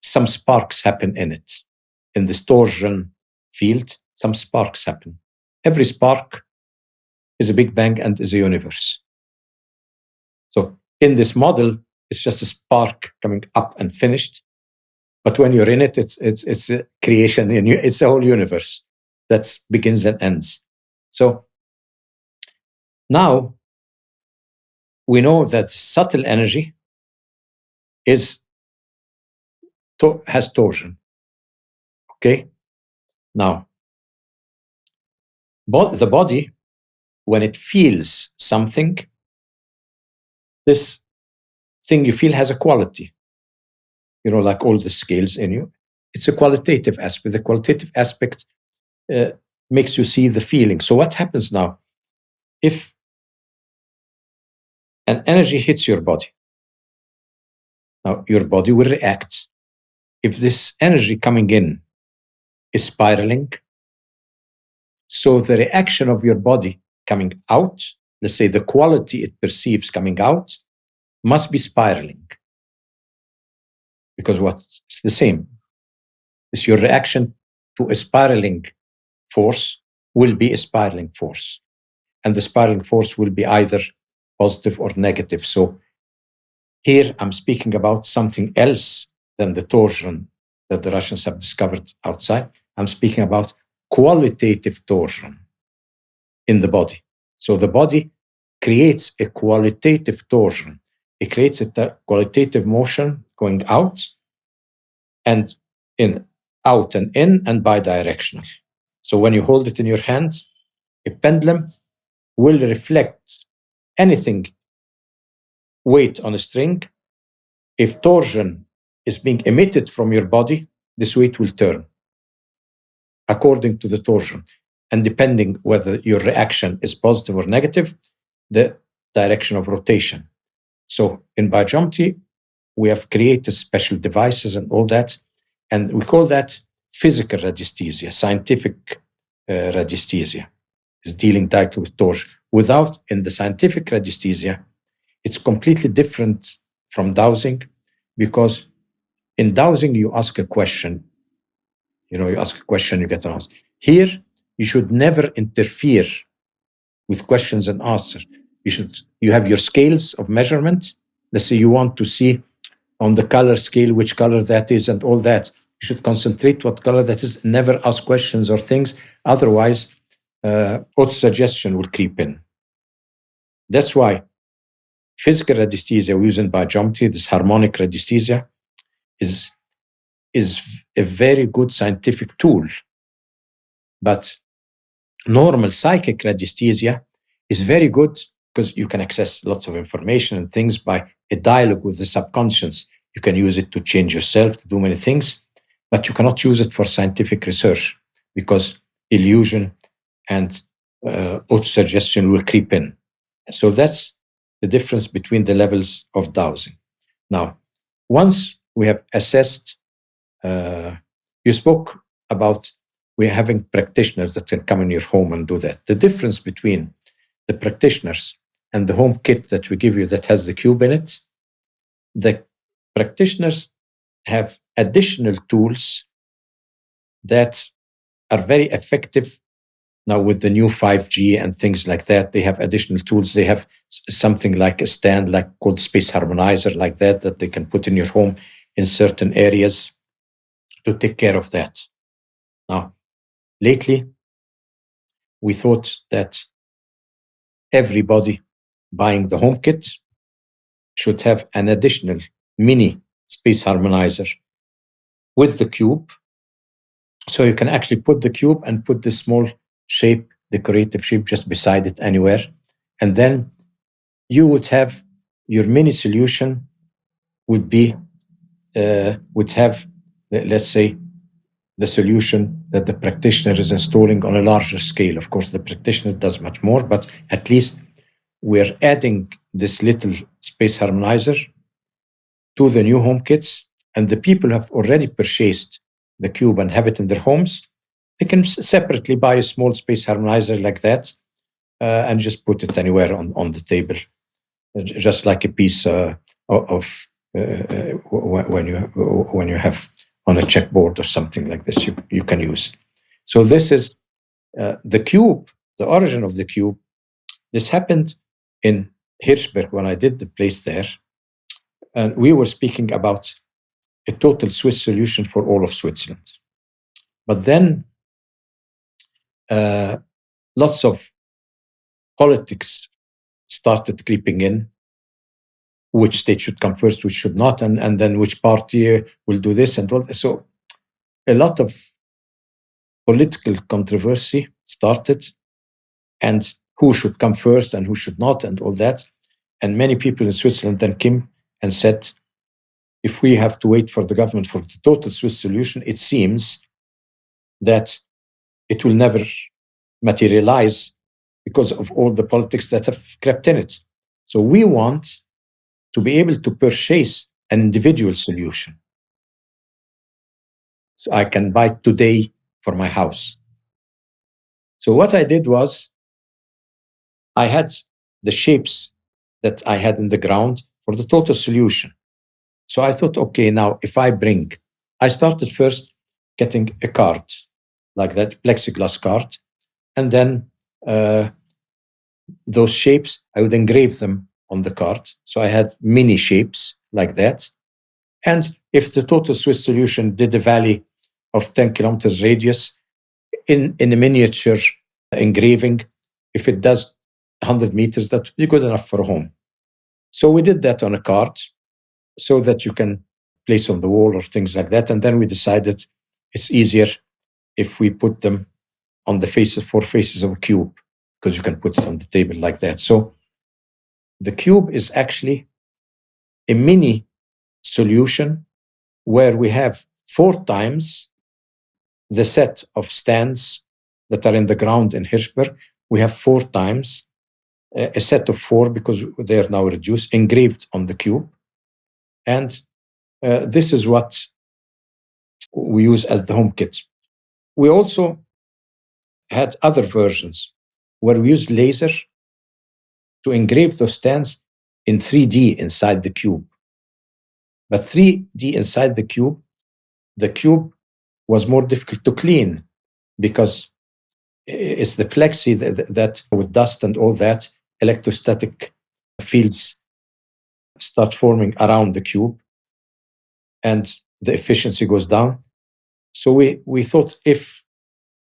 some sparks happen in it. In this torsion field, some sparks happen. every spark is a Big Bang and is a universe. So in this model, it's just a spark coming up and finished. But when you're in it, it's a creation, and it's a whole universe that begins and ends. So now we know that subtle energy has torsion. Okay? Now, the body, when it feels something, this thing you feel has a quality. Like all the scales in you. It's a qualitative aspect. The qualitative aspect makes you see the feeling. So what happens now? If an energy hits your body, now your body will react. If this energy coming in is spiraling, so the reaction of your body coming out, let's say the quality it perceives coming out, must be spiraling. Because what's the same? It's your reaction to a spiraling force will be a spiraling force. And the spiraling force will be either positive or negative. So here I'm speaking about something else than the torsion that the Russians have discovered outside. I'm speaking about qualitative torsion in the body. So the body creates a qualitative torsion. It creates a qualitative motion going out and in, out and in, and bidirectional. So when you hold it in your hand, a pendulum will reflect anything weight on a string. If torsion is being emitted from your body, this weight will turn according to the torsion. And depending whether your reaction is positive or negative, the direction of rotation. So in biogeometry, we have created special devices and all that, and we call that physical radiesthesia, scientific radiesthesia, is dealing directly with torsion. Without, in the scientific radiesthesia, it's completely different from dowsing, because in dowsing, you ask a question, you ask a question, you get an answer. Here, you should never interfere with questions and answers. You have your scales of measurement. Let's say you want to see on the color scale which color that is and all that. You should concentrate what color that is. Never ask questions or things. Otherwise, auto-suggestion will creep in. That's why physical radiesthesia we use in biogeometry, this harmonic radiesthesia, is a very good scientific tool. But normal psychic radiesthesia is very good because you can access lots of information and things by a dialogue with the subconscious. You can use it to change yourself, to do many things, but you cannot use it for scientific research because illusion and auto-suggestion will creep in. So that's the difference between the levels of dowsing. Now, once we have assessed, you spoke about we're having practitioners that can come in your home and do that. The difference between the practitioners and the home kit that we give you that has the cube in it, the practitioners have additional tools that are very effective. Now with the new 5G and things like that, they have additional tools. They have something like a stand called space harmonizer like that they can put in your home in certain areas to take care of that. Now, lately, we thought that everybody buying the home kit should have an additional mini space harmonizer with the cube. So you can actually put the cube and put this small shape, decorative shape, just beside it anywhere. And then you would have your mini solution would have, let's say, the solution that the practitioner is installing on a larger scale. Of course, the practitioner does much more, but at least we're adding this little space harmonizer to the new home kits, and the people who have already purchased the cube and have it in their homes, they can separately buy a small space harmonizer like that and just put it anywhere on the table, just like a piece of when you have on a checkboard or something like this, you can use. So this is The cube, the origin of the cube, this happened in Hirschberg when I did the place there. And we were speaking about a total Swiss solution for all of Switzerland. But then lots of politics started creeping in, which state should come first, which should not, and then which party will do this and all. So a lot of political controversy started, and who should come first and who should not, and all that. And many people in Switzerland then came and said, if we have to wait for the government for the total Swiss solution, it seems that it will never materialize because of all the politics that have crept in it. So we want to be able to purchase an individual solution. So I can buy today for my house. So what I did was, I had the shapes that I had in the ground for the total solution. So I thought, okay, now if I started first getting a card like that, plexiglass card, and then those shapes, I would engrave them on the card. So I had mini shapes like that. And if the total Swiss solution did a valley of 10 kilometers radius in a miniature engraving, if it does 100 meters, that would be good enough for a home. So we did that on a card so that you can place on the wall or things like that. And then we decided it's easier if we put them on the four faces of a cube, because you can put it on the table like that. So the cube is actually a mini solution where we have 4 times the set of stands that are in the ground in Hirschberg. We have 4 times a set of 4, because they are now reduced, engraved on the cube. And this is what we use as the home kit. We also had other versions where we used laser to engrave those stands in 3D inside the cube. But 3D inside the cube was more difficult to clean, because it's the plexi that with dust and all that, electrostatic fields start forming around the cube and the efficiency goes down. So we thought, if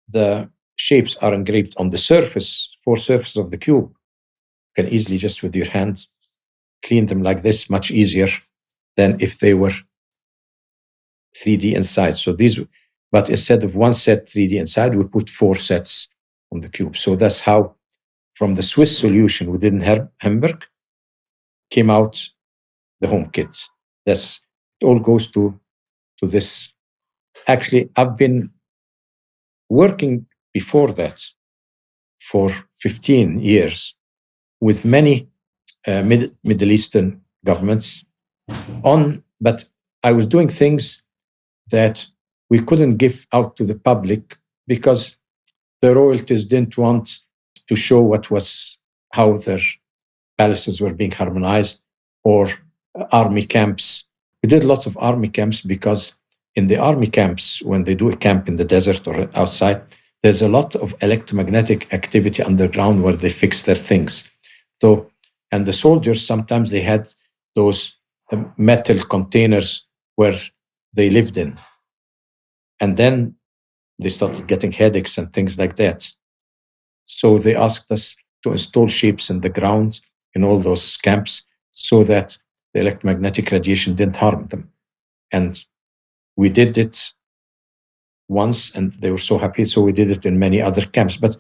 the shapes are engraved on the surface, 4 surfaces of the cube, you can easily just with your hand clean them like this, much easier than if they were 3D inside. So but instead of 1 set 3D inside, we put 4 sets on the cube. So that's how, from the Swiss solution we did in Hamburg, came out the home kit. It all goes to this. Actually, I've been working before that for 15 years with many Middle Eastern governments but I was doing things that we couldn't give out to the public because the royalties didn't want to show how their palaces were being harmonized, or army camps. We did lots of army camps because in the army camps, when they do a camp in the desert or outside, there's a lot of electromagnetic activity underground where they fix their things. And the soldiers, sometimes they had those metal containers where they lived in. And then they started getting headaches and things like that. So they asked us to install shapes in the ground in all those camps so that the electromagnetic radiation didn't harm them. And we did it once and they were so happy. So we did it in many other camps. But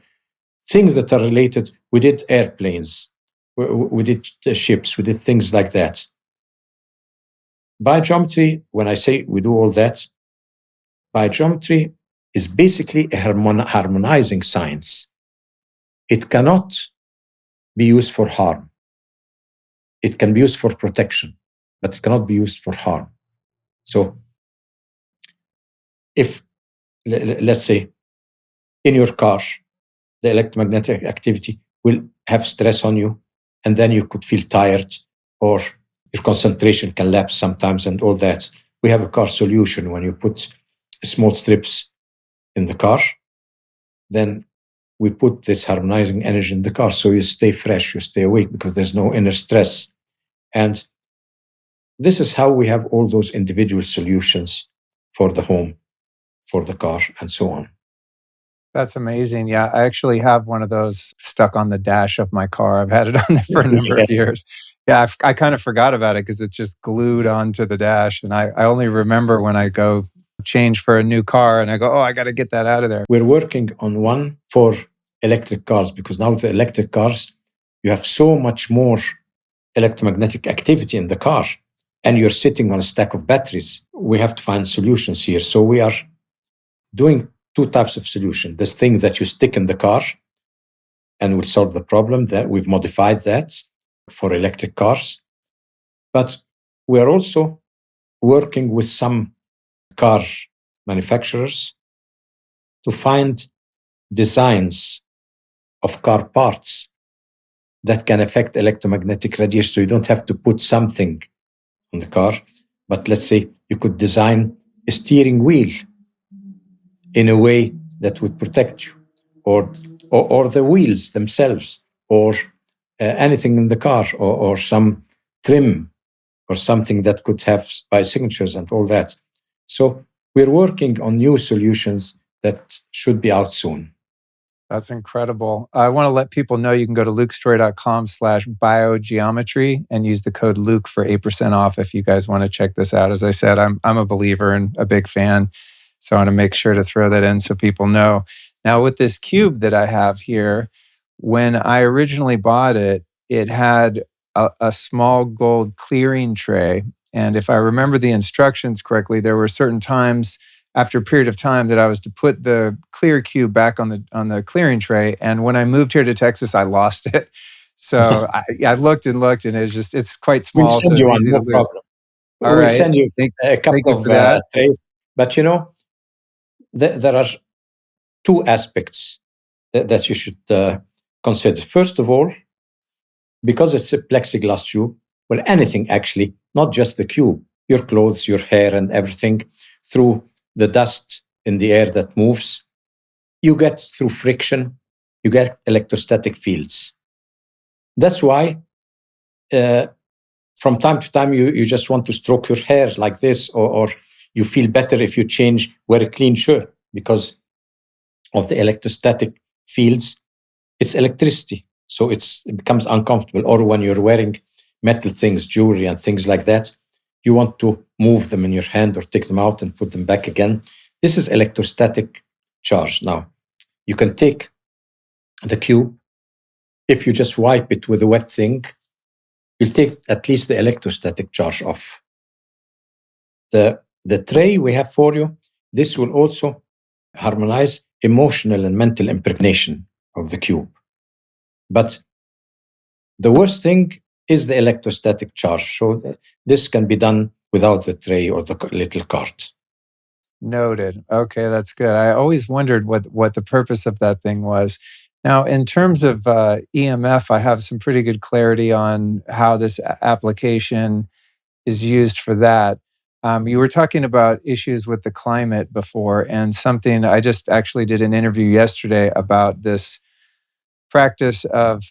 things that are related, we did airplanes, we did ships, we did things like that. BioGeometry, when I say we do all that, BioGeometry is basically a harmonizing science. It cannot be used for harm. It can be used for protection, but it cannot be used for harm. So if, let's say, in your car, the electromagnetic activity will have stress on you, and then you could feel tired, or your concentration can lapse sometimes and all that. We have a car solution. When you put small strips in the car, then we put this harmonizing energy in the car. So you stay fresh, you stay awake because there's no inner stress. And this is how we have all those individual solutions for the home, for the car, and so on. That's amazing. Yeah, I actually have one of those stuck on the dash of my car. I've had it on there for a number of years. Yeah, I kind of forgot about it because it's just glued onto the dash. And I only remember when I go change for a new car and I go, oh, I got to get that out of there. We're working on one for electric cars because now the electric cars, you have so much more electromagnetic activity in the car and you're sitting on a stack of batteries. We have to find solutions here. So we are doing two types of solution. This thing that you stick in the car and will solve the problem, that we've modified that for electric cars. But we're also working with some car manufacturers to find designs of car parts that can affect electromagnetic radiation. So you don't have to put something on the car, but let's say you could design a steering wheel in a way that would protect you, or the wheels themselves, or anything in the car, or some trim, or something that could have biosignatures and all that. So we're working on new solutions that should be out soon. That's incredible. I want to let people know you can go to lukestorey.com/biogeometry and use the code Luke for 8% off if you guys want to check this out. As I said, I'm a believer and a big fan. So I want to make sure to throw that in so people know. Now, with this cube that I have here, when I originally bought it, it had a small gold clearing tray. And if I remember the instructions correctly, there were certain times after a period of time that I was to put the clear cube back on the clearing tray. And when I moved here to Texas, I lost it. So I looked and looked, and it's quite small. We'll send so you one, easy no to lose. problem. All We'll right. send you a Thank couple you of for that. trays. But there are two aspects that you should consider. First of all, because it's a plexiglass tube, well, anything actually, not just the cube, your clothes, your hair, and everything, through the dust in the air that moves, you get through friction, you get electrostatic fields. That's why from time to time you just want to stroke your hair like this, or you feel better if you wear a clean shirt because of the electrostatic fields. It's electricity, so it becomes uncomfortable. Or when you're wearing metal things, jewelry and things like that, you want to move them in your hand or take them out and put them back again. This is electrostatic charge. Now, you can take the cube. If you just wipe it with a wet thing, you'll take at least the electrostatic charge off. The tray we have for you, this will also harmonize emotional and mental impregnation of the cube. But the worst thing is the electrostatic charge. So this can be done without the tray or the little cart. Noted. Okay, that's good. I always wondered what the purpose of that thing was. Now, in terms of EMF, I have some pretty good clarity on how this application is used for that. You were talking about issues with the climate before, and something I just actually did an interview yesterday about this practice of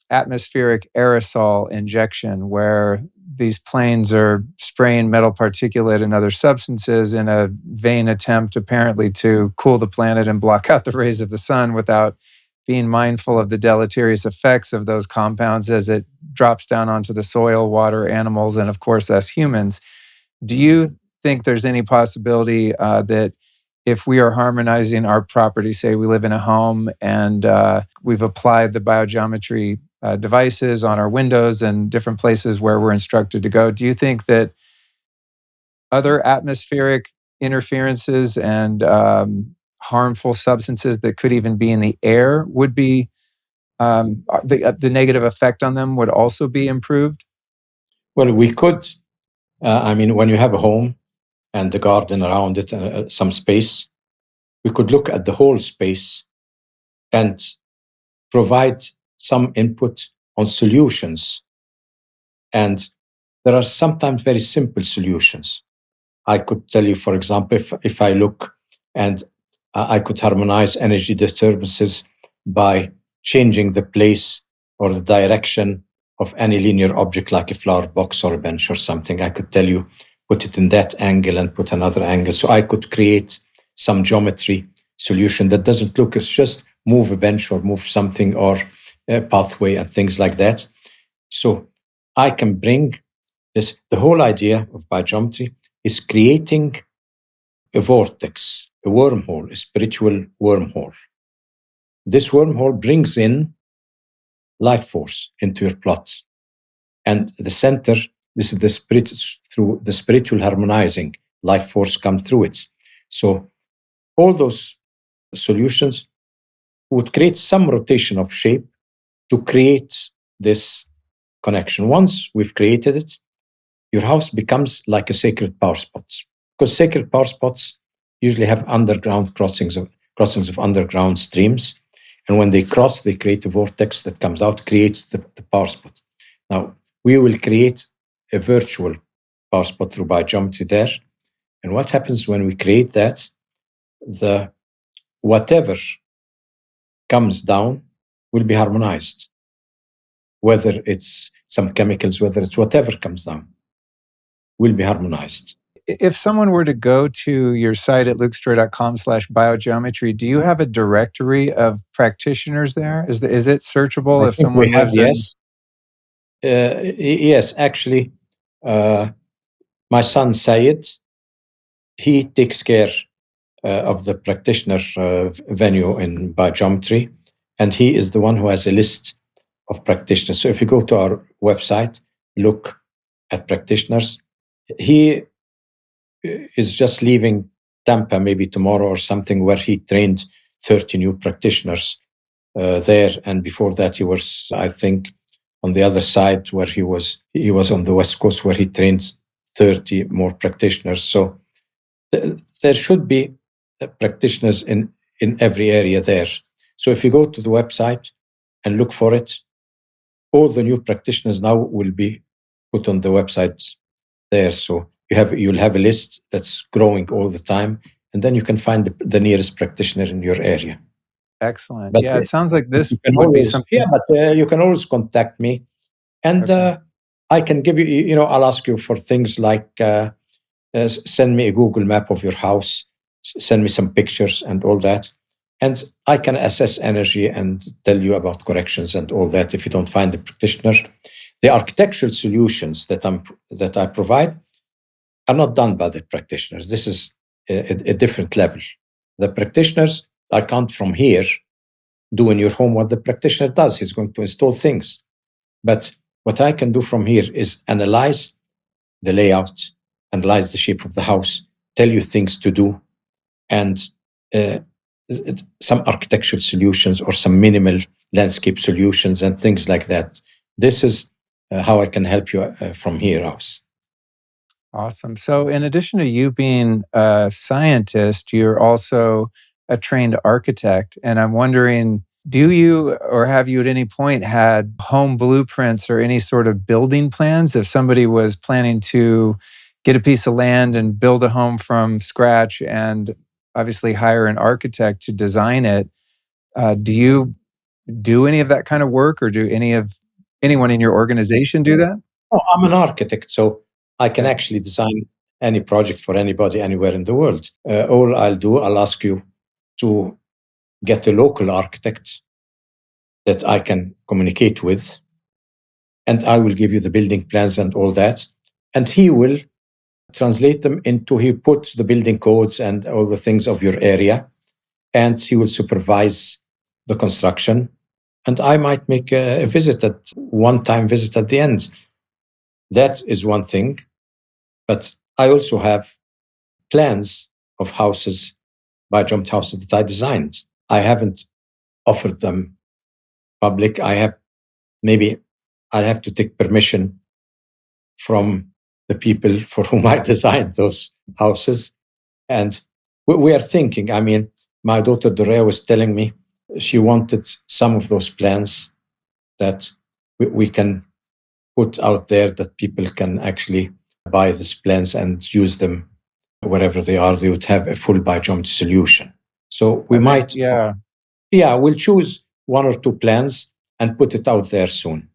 atmospheric aerosol injection, where these planes are spraying metal particulate and other substances in a vain attempt, apparently, to cool the planet and block out the rays of the sun without being mindful of the deleterious effects of those compounds as it drops down onto the soil, water, animals, and of course, us humans. Do you think there's any possibility that if we are harmonizing our property, say we live in a home and we've applied the biogeometry devices on our windows and different places where we're instructed to go, do you think that other atmospheric interferences and harmful substances that could even be in the air would be the negative effect on them would also be improved? Well, we could. When you have a home and the garden around it, some space, we could look at the whole space and provide some input on solutions. And there are sometimes very simple solutions. I could tell you, for example, if I look and I could harmonize energy disturbances by changing the place or the direction of any linear object like a flower box or a bench or something. I could tell you, put it in that angle and put another angle. So I could create some geometry solution that doesn't look, it's just move a bench or move something or a pathway and things like that. So I can bring this. The whole idea of biogeometry is creating a vortex, a wormhole, a spiritual wormhole. This wormhole brings in life force into your plot. And the center, this is the spirit, through the spiritual harmonizing, life force comes through it. So all those solutions would create some rotation of shape to create this connection. Once we've created it, your house becomes like a sacred power spot, because sacred power spots usually have underground crossings of underground streams. And when they cross, they create a vortex that comes out, creates the power spot. Now, we will create a virtual power spot through biogeometry there. And what happens when we create that? The whatever comes down will be harmonized, whether it's some chemicals, whether it's whatever comes down, will be harmonized. If someone were to go to your site at lukestorey.com/biogeometry, do you have a directory of practitioners there? Is it searchable I if think we someone have, lives in? yes. Yes, actually, my son Sayed, he takes care of the practitioner venue in biogeometry, and he is the one who has a list of practitioners. So if you go to our website, look at practitioners, he is just leaving Tampa maybe tomorrow or something, where he trained 30 new practitioners there. And before that, he was, I think, on the other side, where he was on the West Coast, where he trained 30 more practitioners. So there should be practitioners in every area there. So if you go to the website and look for it, all the new practitioners now will be put on the website there. So you'll have a list that's growing all the time, and then you can find the nearest practitioner in your area. Excellent. But Yeah, it sounds like this you can would be always, something. yeah, but you can always contact me, and Okay. I can give you. I'll ask you for things like send me a Google map of your house, send me some pictures and all that, and I can assess energy and tell you about corrections and all that. If you don't find the practitioner, the architectural solutions that I provide are not done by the practitioners. This is a different level. The practitioners, I can't from here do in your home what the practitioner does. He's going to install things. But what I can do from here is analyze the layout, analyze the shape of the house, tell you things to do, and some architectural solutions or some minimal landscape solutions and things like that. This is how I can help you from here out. Awesome. So, in addition to you being a scientist, you're also a trained architect. And I'm wondering, do you or have you at any point had home blueprints or any sort of building plans? If somebody was planning to get a piece of land and build a home from scratch and obviously hire an architect to design it, do you do any of that kind of work, or do anyone in your organization do that? Oh, I'm an architect, so I can actually design any project for anybody anywhere in the world. All I'll ask you to get a local architect that I can communicate with, and I will give you the building plans and all that. And he will translate them he puts the building codes and all the things of your area, and he will supervise the construction. And I might make a one-time visit at the end. That is one thing. But I also have plans of houses, biogeometry houses that I designed. I haven't offered them public. Maybe I have to take permission from the people for whom I designed those houses. And we are thinking, I mean, my daughter Dorea was telling me she wanted some of those plans that we can put out there, that people can actually buy these plans and use them wherever they are. They would have a full biogeometry solution. So we might, yeah. we'll choose one or two plans and put it out there soon.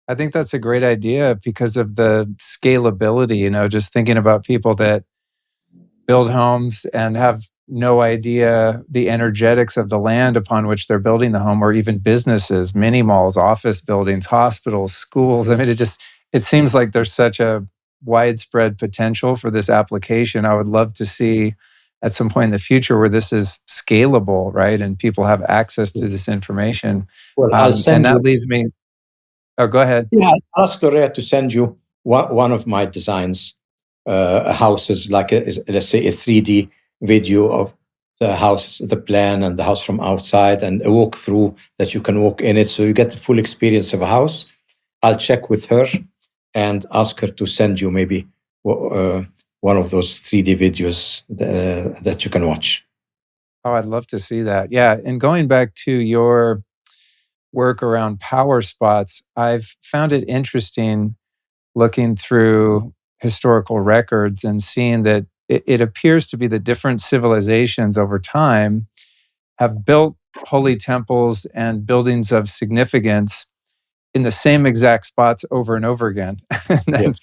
I think that's a great idea because of the scalability, just thinking about people that build homes and have no idea the energetics of the land upon which they're building the home, or even businesses, mini malls, office buildings, hospitals, schools. I mean, it seems like there's such a widespread potential for this application. I would love to see at some point in the future where this is scalable, right? And people have access to this information. Well, I'll And send you. that leads me, oh, go ahead. Yeah, I'll ask Storey to send you one of my designs, houses, like let's say a 3D video of the house, the plan, and the house from outside, and a walkthrough that you can walk in it, so you get the full experience of a house. I'll check with her and ask her to send you maybe one of those 3D videos that you can watch. Oh, I'd love to see that. Yeah, and going back to your work around power spots, I've found it interesting looking through historical records and seeing that it appears to be that different civilizations over time have built holy temples and buildings of significance in the same exact spots over and over again. And then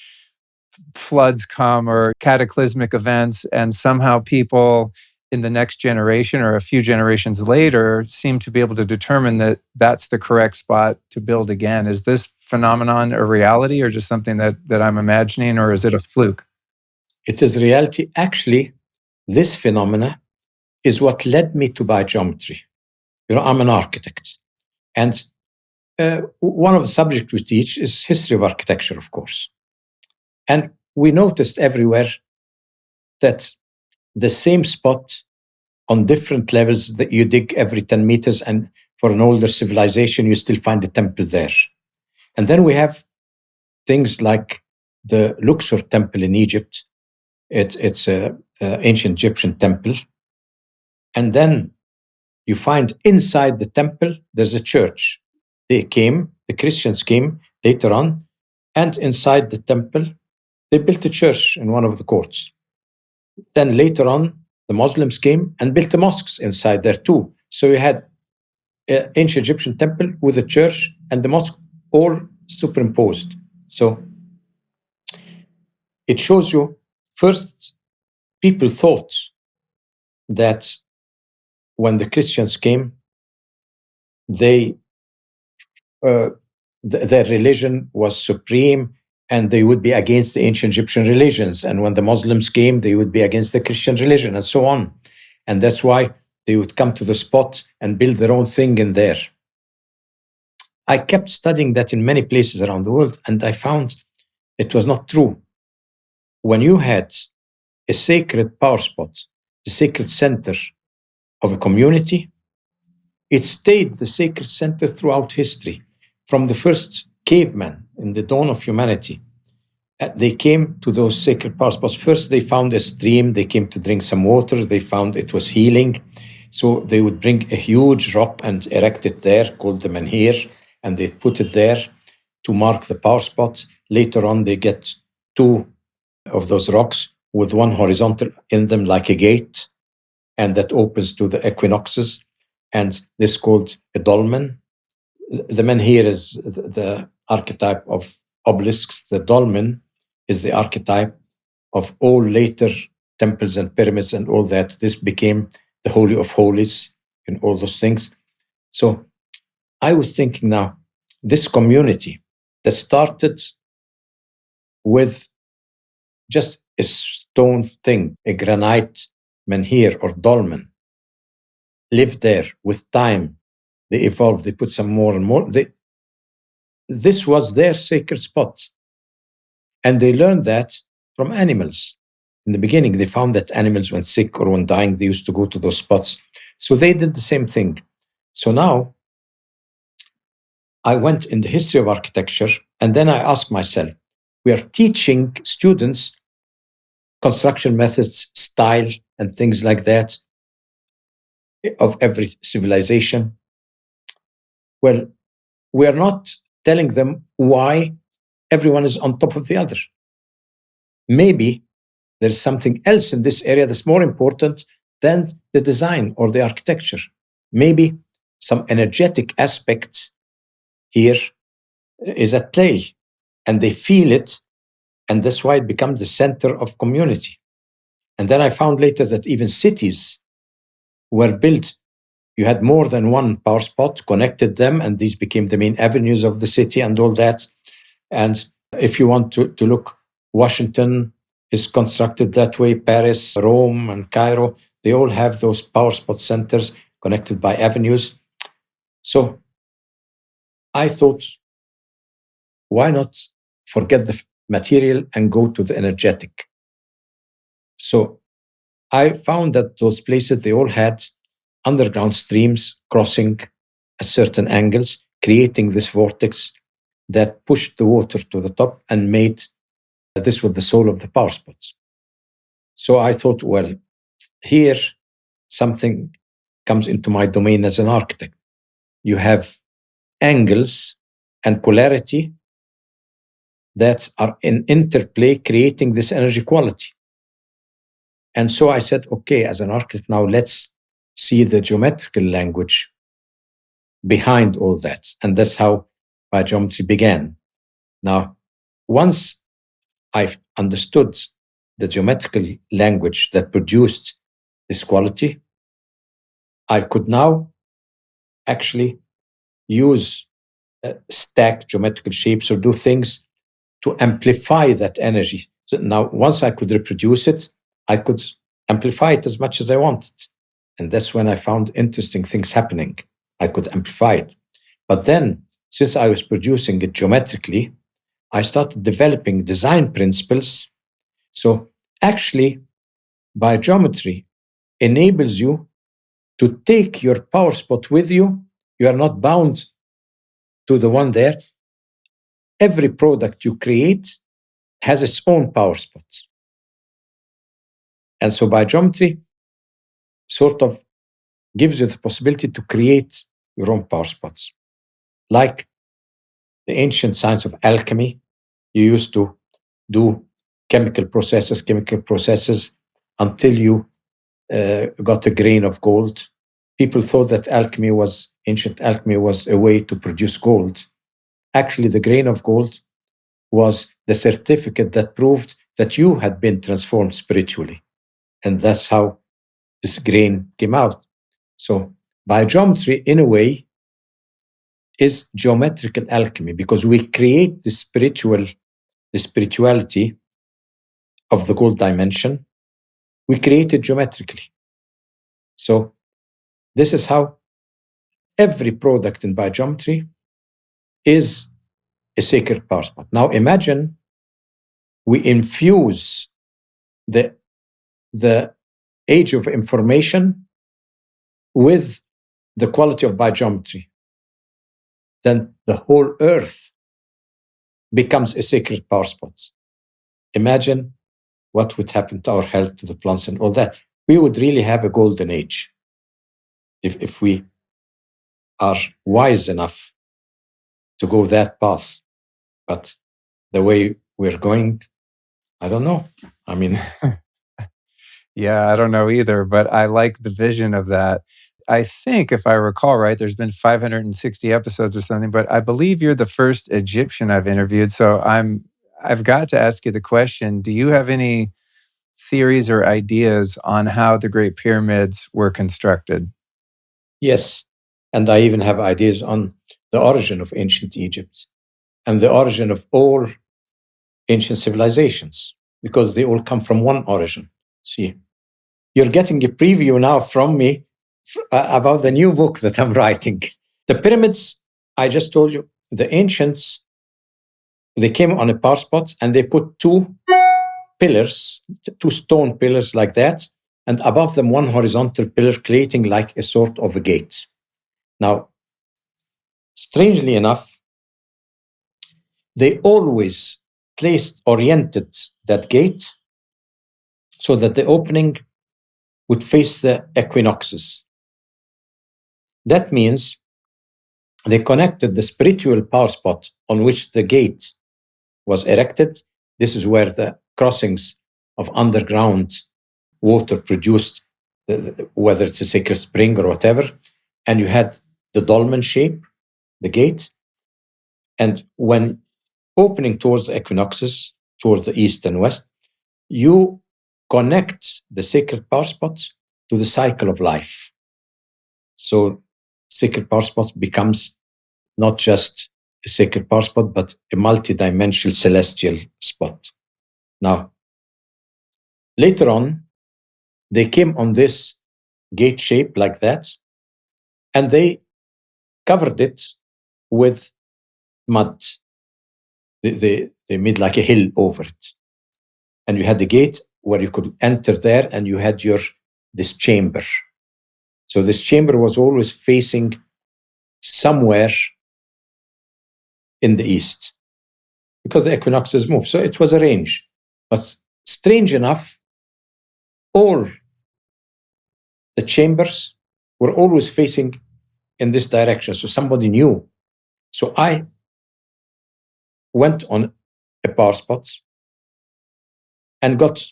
floods come or cataclysmic events, and somehow people in the next generation or a few generations later seem to be able to determine that that's the correct spot to build again. Is this phenomenon a reality, or just something that I'm imagining, or is it a fluke? It is reality. Actually, this phenomena is what led me to biogeometry. I'm an architect, and one of the subjects we teach is history of architecture, of course. And we noticed everywhere that the same spot on different levels that you dig every 10 meters, and for an older civilization, you still find a temple there. And then we have things like the Luxor temple in Egypt. It's an ancient Egyptian temple. And then you find inside the temple, there's a church. The Christians came later on, and inside the temple, they built a church in one of the courts. Then later on, the Muslims came and built the mosques inside there too. So you had an ancient Egyptian temple with a church and the mosque all superimposed. So it shows you, first, people thought that when the Christians came, their religion was supreme and they would be against the ancient Egyptian religions. And when the Muslims came, they would be against the Christian religion, and so on. And that's why they would come to the spot and build their own thing in there. I kept studying that in many places around the world, and I found it was not true. When you had a sacred power spot, the sacred center of a community, it stayed the sacred center throughout history. From the first cavemen in the dawn of humanity, they came to those sacred power spots. First, they found a stream. They came to drink some water. They found it was healing. So they would bring a huge rock and erect it there, called the menhir, and they put it there to mark the power spots. Later on, they get two of those rocks with one horizontal in them like a gate, and that opens to the equinoxes. And this is called a dolmen. The menhir is the archetype of obelisks. The dolmen is the archetype of all later temples and pyramids and all that. This became the Holy of Holies and all those things. So I was thinking now, this community that started with just a stone thing, a granite menhir or dolmen, lived there with time. They evolved, they put some more and more. This was their sacred spot. And they learned that from animals. In the beginning, they found that animals, when sick or when dying, they used to go to those spots. So they did the same thing. So now I went in the history of architecture, and then I asked myself, we are teaching students construction methods, style, and things like that of every civilization. Well, we are not telling them why everyone is on top of the other. Maybe there's something else in this area that's more important than the design or the architecture. Maybe some energetic aspect here is at play, and they feel it, and that's why it becomes the center of community. And then I found later that even cities were built. You had more than one power spot, connected them, and these became the main avenues of the city and all that. And if you want to look, Washington is constructed that way, Paris, Rome, and Cairo, they all have those power spot centers connected by avenues. So I thought, why not forget the material and go to the energetic? So I found that those places, they all had underground streams crossing at certain angles, creating this vortex that pushed the water to the top and made this was the soul of the power spots. So I thought, well, here something comes into my domain as an architect. You have angles and polarity that are in interplay, creating this energy quality. And so I said, okay, as an architect, now let's see the geometrical language behind all that. And that's how biogeometry began. Now, once I've understood the geometrical language that produced this quality, I could now actually use stack geometrical shapes or do things to amplify that energy. So now, once I could reproduce it, I could amplify it as much as I wanted. And that's when I found interesting things happening. I could amplify it. But then, since I was producing it geometrically, I started developing design principles. So actually, biogeometry enables you to take your power spot with you. You are not bound to the one there. Every product you create has its own power spots. And so biogeometry sort of gives you the possibility to create your own power spots. Like the ancient science of alchemy, you used to do chemical processes until you got a grain of gold. People thought that ancient alchemy was a way to produce gold. Actually, the grain of gold was the certificate that proved that you had been transformed spiritually. And that's how this grain came out. So biogeometry, in a way, is geometrical alchemy, because we create the spirituality of the gold dimension. We create it geometrically. So this is how every product in biogeometry is a sacred power spot. Now imagine we infuse the age of information with the quality of biogeometry. Then the whole earth becomes a sacred power spot. Imagine what would happen to our health, to the plants and all that. We would really have a golden age if we are wise enough to go that path. But the way we're going, I don't know. I mean, yeah, I don't know either, but I like the vision of that. I think, if I recall right, there's been 560 episodes or something, but I believe you're the first Egyptian I've interviewed. So I've got to ask you the question, do you have any theories or ideas on how the Great Pyramids were constructed? yes. And I even have ideas on the origin of ancient Egypt and the origin of all ancient civilizations, because they all come from one origin. See, you're getting a preview now from me about the new book that I'm writing. The pyramids, I just told you, the ancients, they came on a power spot and they put two stone pillars like that, and above them one horizontal pillar, creating like a sort of a gate. Now, strangely enough, they always oriented that gate so that the opening would face the equinoxes. That means they connected the spiritual power spot on which the gate was erected. This is where the crossings of underground water produced whether it's a sacred spring or whatever, and you had the dolmen shape, the gate, and when opening towards the equinoxes, towards the east and west, you connect the sacred power spots to the cycle of life. So sacred power spot becomes not just a sacred power spot, but a multidimensional celestial spot. Now, later on, they came on this gate shape like that, and they covered it with mud. They made like a hill over it. And you had the gate where you could enter there, and you had this chamber. So this chamber was always facing somewhere in the east, because the equinoxes move. So it was a range. But strange enough, all the chambers were always facing in this direction. So somebody knew. So I went on a power spot and got,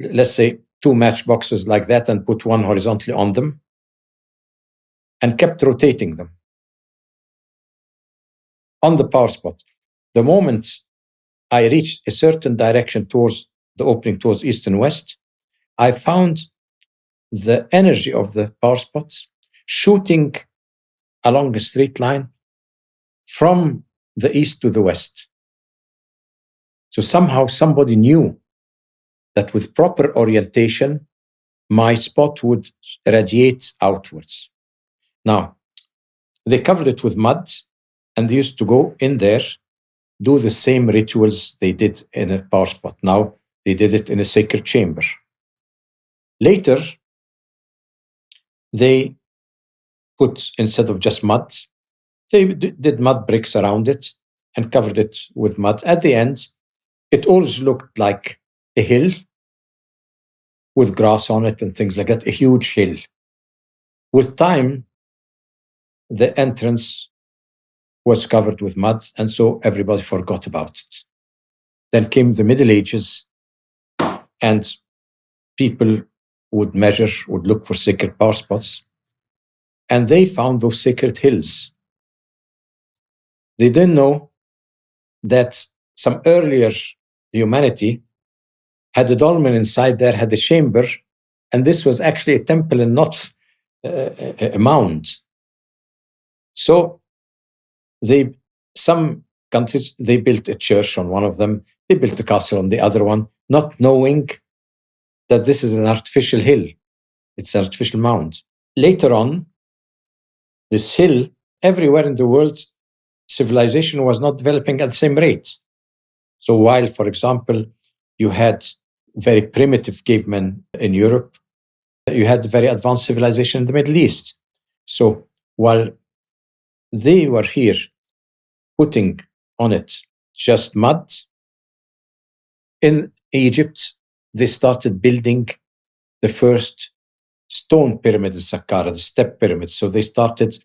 let's say, 2 matchboxes like that and put one horizontally on them and kept rotating them on the power spot. The moment I reached a certain direction towards the opening towards east and west, I found the energy of the power spots shooting along a straight line from the east to the west. So somehow somebody knew that with proper orientation, my spot would radiate outwards. Now, they covered it with mud, and they used to go in there, do the same rituals they did in a power spot. Now, they did it in a sacred chamber. Later, they put, instead of just mud, they did mud bricks around it and covered it with mud. At the end, it always looked like a hill with grass on it and things like that, a huge hill. With time, the entrance was covered with mud, and so everybody forgot about it. Then came the Middle Ages, and people would measure, would look for sacred power spots, and they found those sacred hills. They didn't know that some earlier humanity had a dolmen inside there, had a chamber, and this was actually a temple and not a mound. So some countries, they built a church on one of them, they built a castle on the other one, not knowing that this is an artificial hill. It's an artificial mound. Later on, this hill, everywhere in the world, civilization was not developing at the same rate. So while, for example, you had very primitive cavemen in Europe, you had very advanced civilization in the Middle East. So while they were here putting on it just mud, in Egypt, they started building the first stone pyramid in Saqqara, the step pyramid. So they started,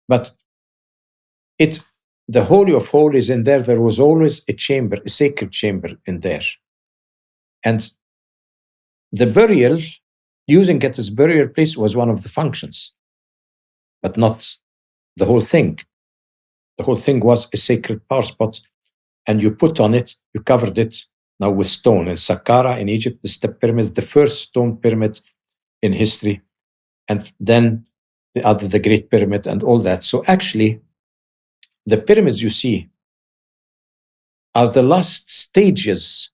but the Holy of Holies in there, there was always a chamber, a sacred chamber in there. And the burial, using it as burial place was one of the functions, but not the whole thing. The whole thing was a sacred power spot, and you put on it, you covered it now with stone. In Saqqara in Egypt, the step pyramid, the first stone pyramid in history, and then the Great Pyramid and all that. So actually, the pyramids you see are the last stages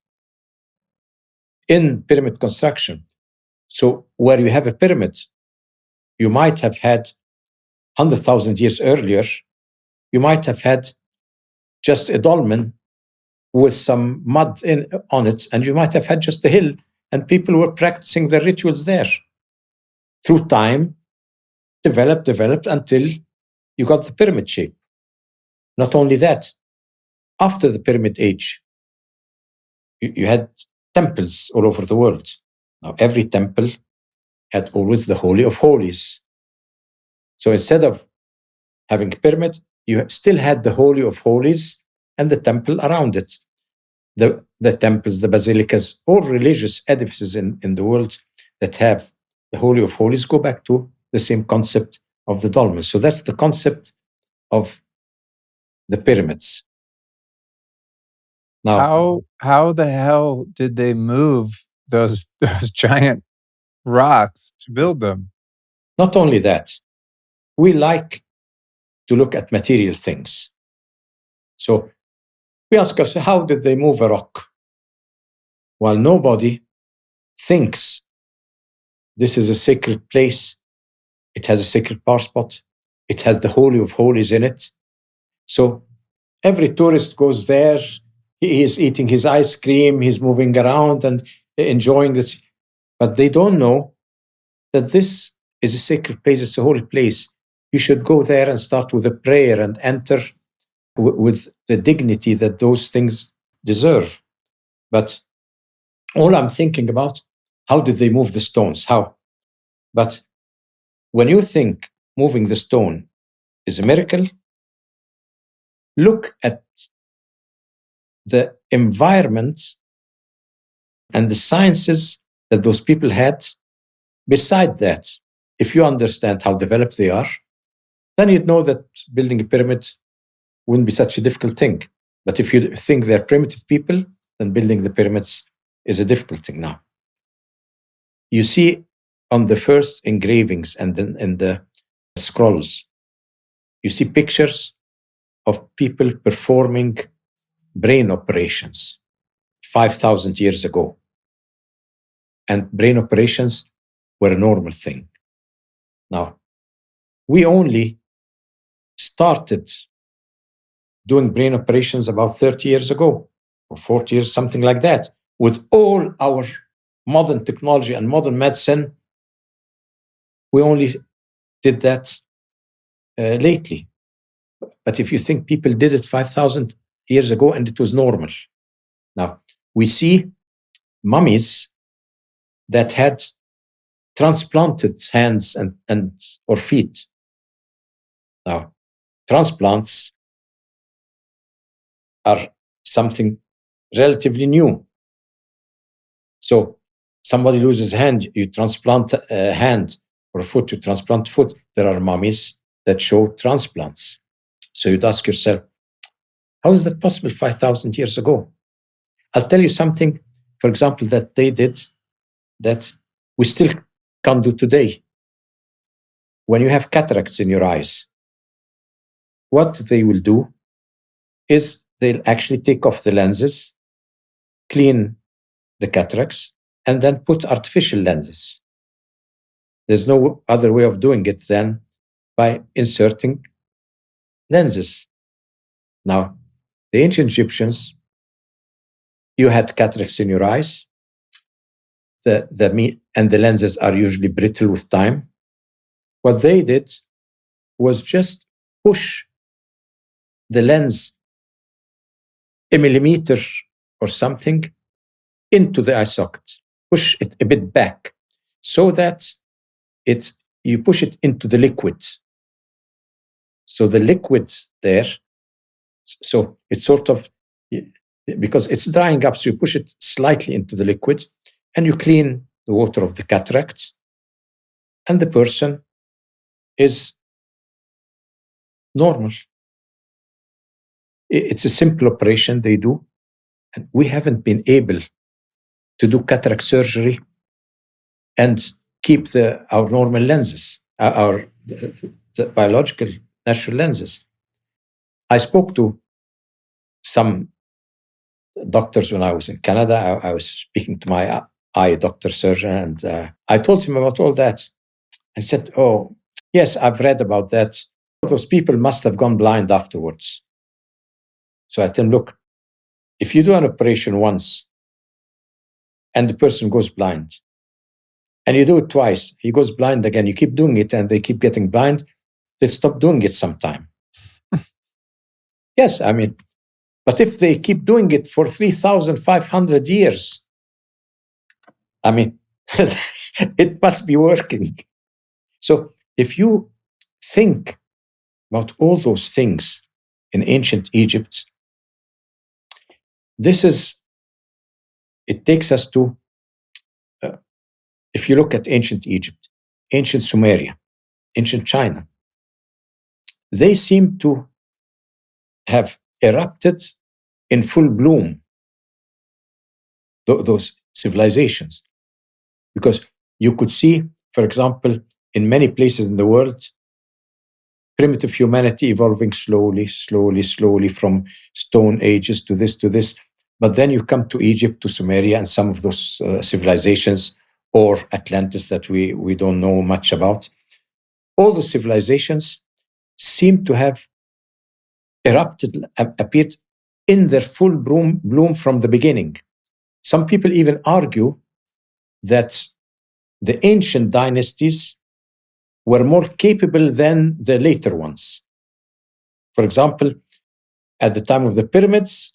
in pyramid construction. So where you have a pyramid, you might have had 100,000 years earlier, you might have had just a dolmen with some mud on it, and you might have had just a hill, and people were practicing their rituals there. Through time, developed until you got the pyramid shape. Not only that, after the pyramid age, you had temples all over the world. Now, every temple had always the Holy of Holies. So instead of having a pyramid, you still had the Holy of Holies and the temple around it. The temples, the basilicas, all religious edifices in the world that have the Holy of Holies, go back to the same concept of the dolmens. So that's the concept of the pyramids. Now, how the hell did they move those giant rocks to build them? not only that, we like to look at material things. So we ask ourselves, how did they move a rock? Well, nobody thinks this is a sacred place. It has a sacred power spot. It has the Holy of Holies in it. So every tourist goes there. He is eating his ice cream. He's moving around and enjoying this. But they don't know that this is a sacred place. It's a holy place. You should go there and start with a prayer and enter with the dignity that those things deserve. But all I'm thinking about, how did they move the stones? How? But when you think moving the stone is a miracle, look at the environment and the sciences that those people had. Beside that, if you understand how developed they are, then you'd know that building a pyramid wouldn't be such a difficult thing. But if you think they're primitive people, then building the pyramids is a difficult thing now. You see on the first engravings and then in the scrolls, you see pictures of people performing brain operations 5,000 years ago. And brain operations were a normal thing. Now, we only started doing brain operations about 30 years ago, or 40 years, something like that. With all our modern technology and modern medicine, we only did that lately. But if you think people did it 5,000 years ago and it was normal. Now, we see mummies that had transplanted hands and or feet. Now, transplants are something relatively new. So somebody loses a hand, you transplant a hand, or a foot, you transplant a foot. There are mummies that show transplants. So you'd ask yourself, how is that possible 5,000 years ago? I'll tell you something, for example, that they did that we still can't do today. When you have cataracts in your eyes, what they will do is they'll actually take off the lenses, clean the cataracts, and then put artificial lenses. There's no other way of doing it than by inserting lenses. Now, the ancient Egyptians, you had cataracts in your eyes, and the lenses are usually brittle with time. What they did was just push the lens a millimeter or something into the eye socket, push it a bit back so that you push it into the liquid. So the liquid there, so it's sort of, because it's drying up, so you push it slightly into the liquid and you clean the water of the cataract, and the person is normal. It's a simple operation they do, and we haven't been able to do cataract surgery and keep our normal lenses, the biological natural lenses. I spoke to some doctors when I was in Canada. I was speaking to my eye doctor surgeon, and I told him about all that. I said, oh, yes, I've read about that. Those people must have gone blind afterwards. So I tell him, look, if you do an operation once and the person goes blind, and you do it twice, he goes blind again, you keep doing it and they keep getting blind, they'll stop doing it sometime. Yes, I mean, but if they keep doing it for 3,500 years, I mean, it must be working. So if you think about all those things in ancient Egypt, it takes us to, if you look at ancient Egypt, ancient Sumeria, ancient China. They seem to have erupted in full bloom, those civilizations. Because you could see, for example, in many places in the world, primitive humanity evolving slowly from stone ages to this. But then you come to Egypt, to Sumeria, and some of those civilizations, or Atlantis that we don't know much about. All the civilizations seem to have erupted, appeared in their full bloom from the beginning. Some people even argue that the ancient dynasties were more capable than the later ones. For example, at the time of the pyramids,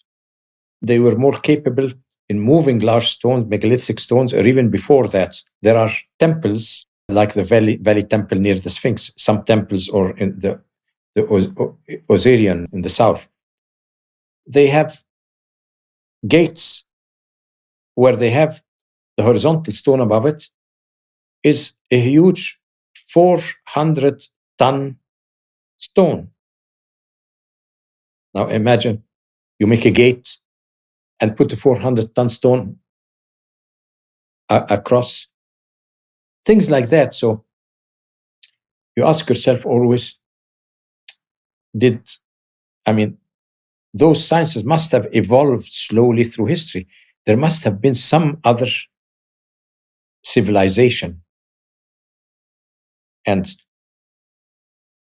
they were more capable in moving large stones, megalithic stones, or even before that. There are temples like the Valley Temple near the Sphinx, some temples, or in the Osirian in the south. They have gates where they have the horizontal stone above it is a huge 400-ton stone. Now imagine you make a gate and put a 400-ton stone across. Things like that. So you ask yourself always, those sciences must have evolved slowly through history. There must have been some other civilization. And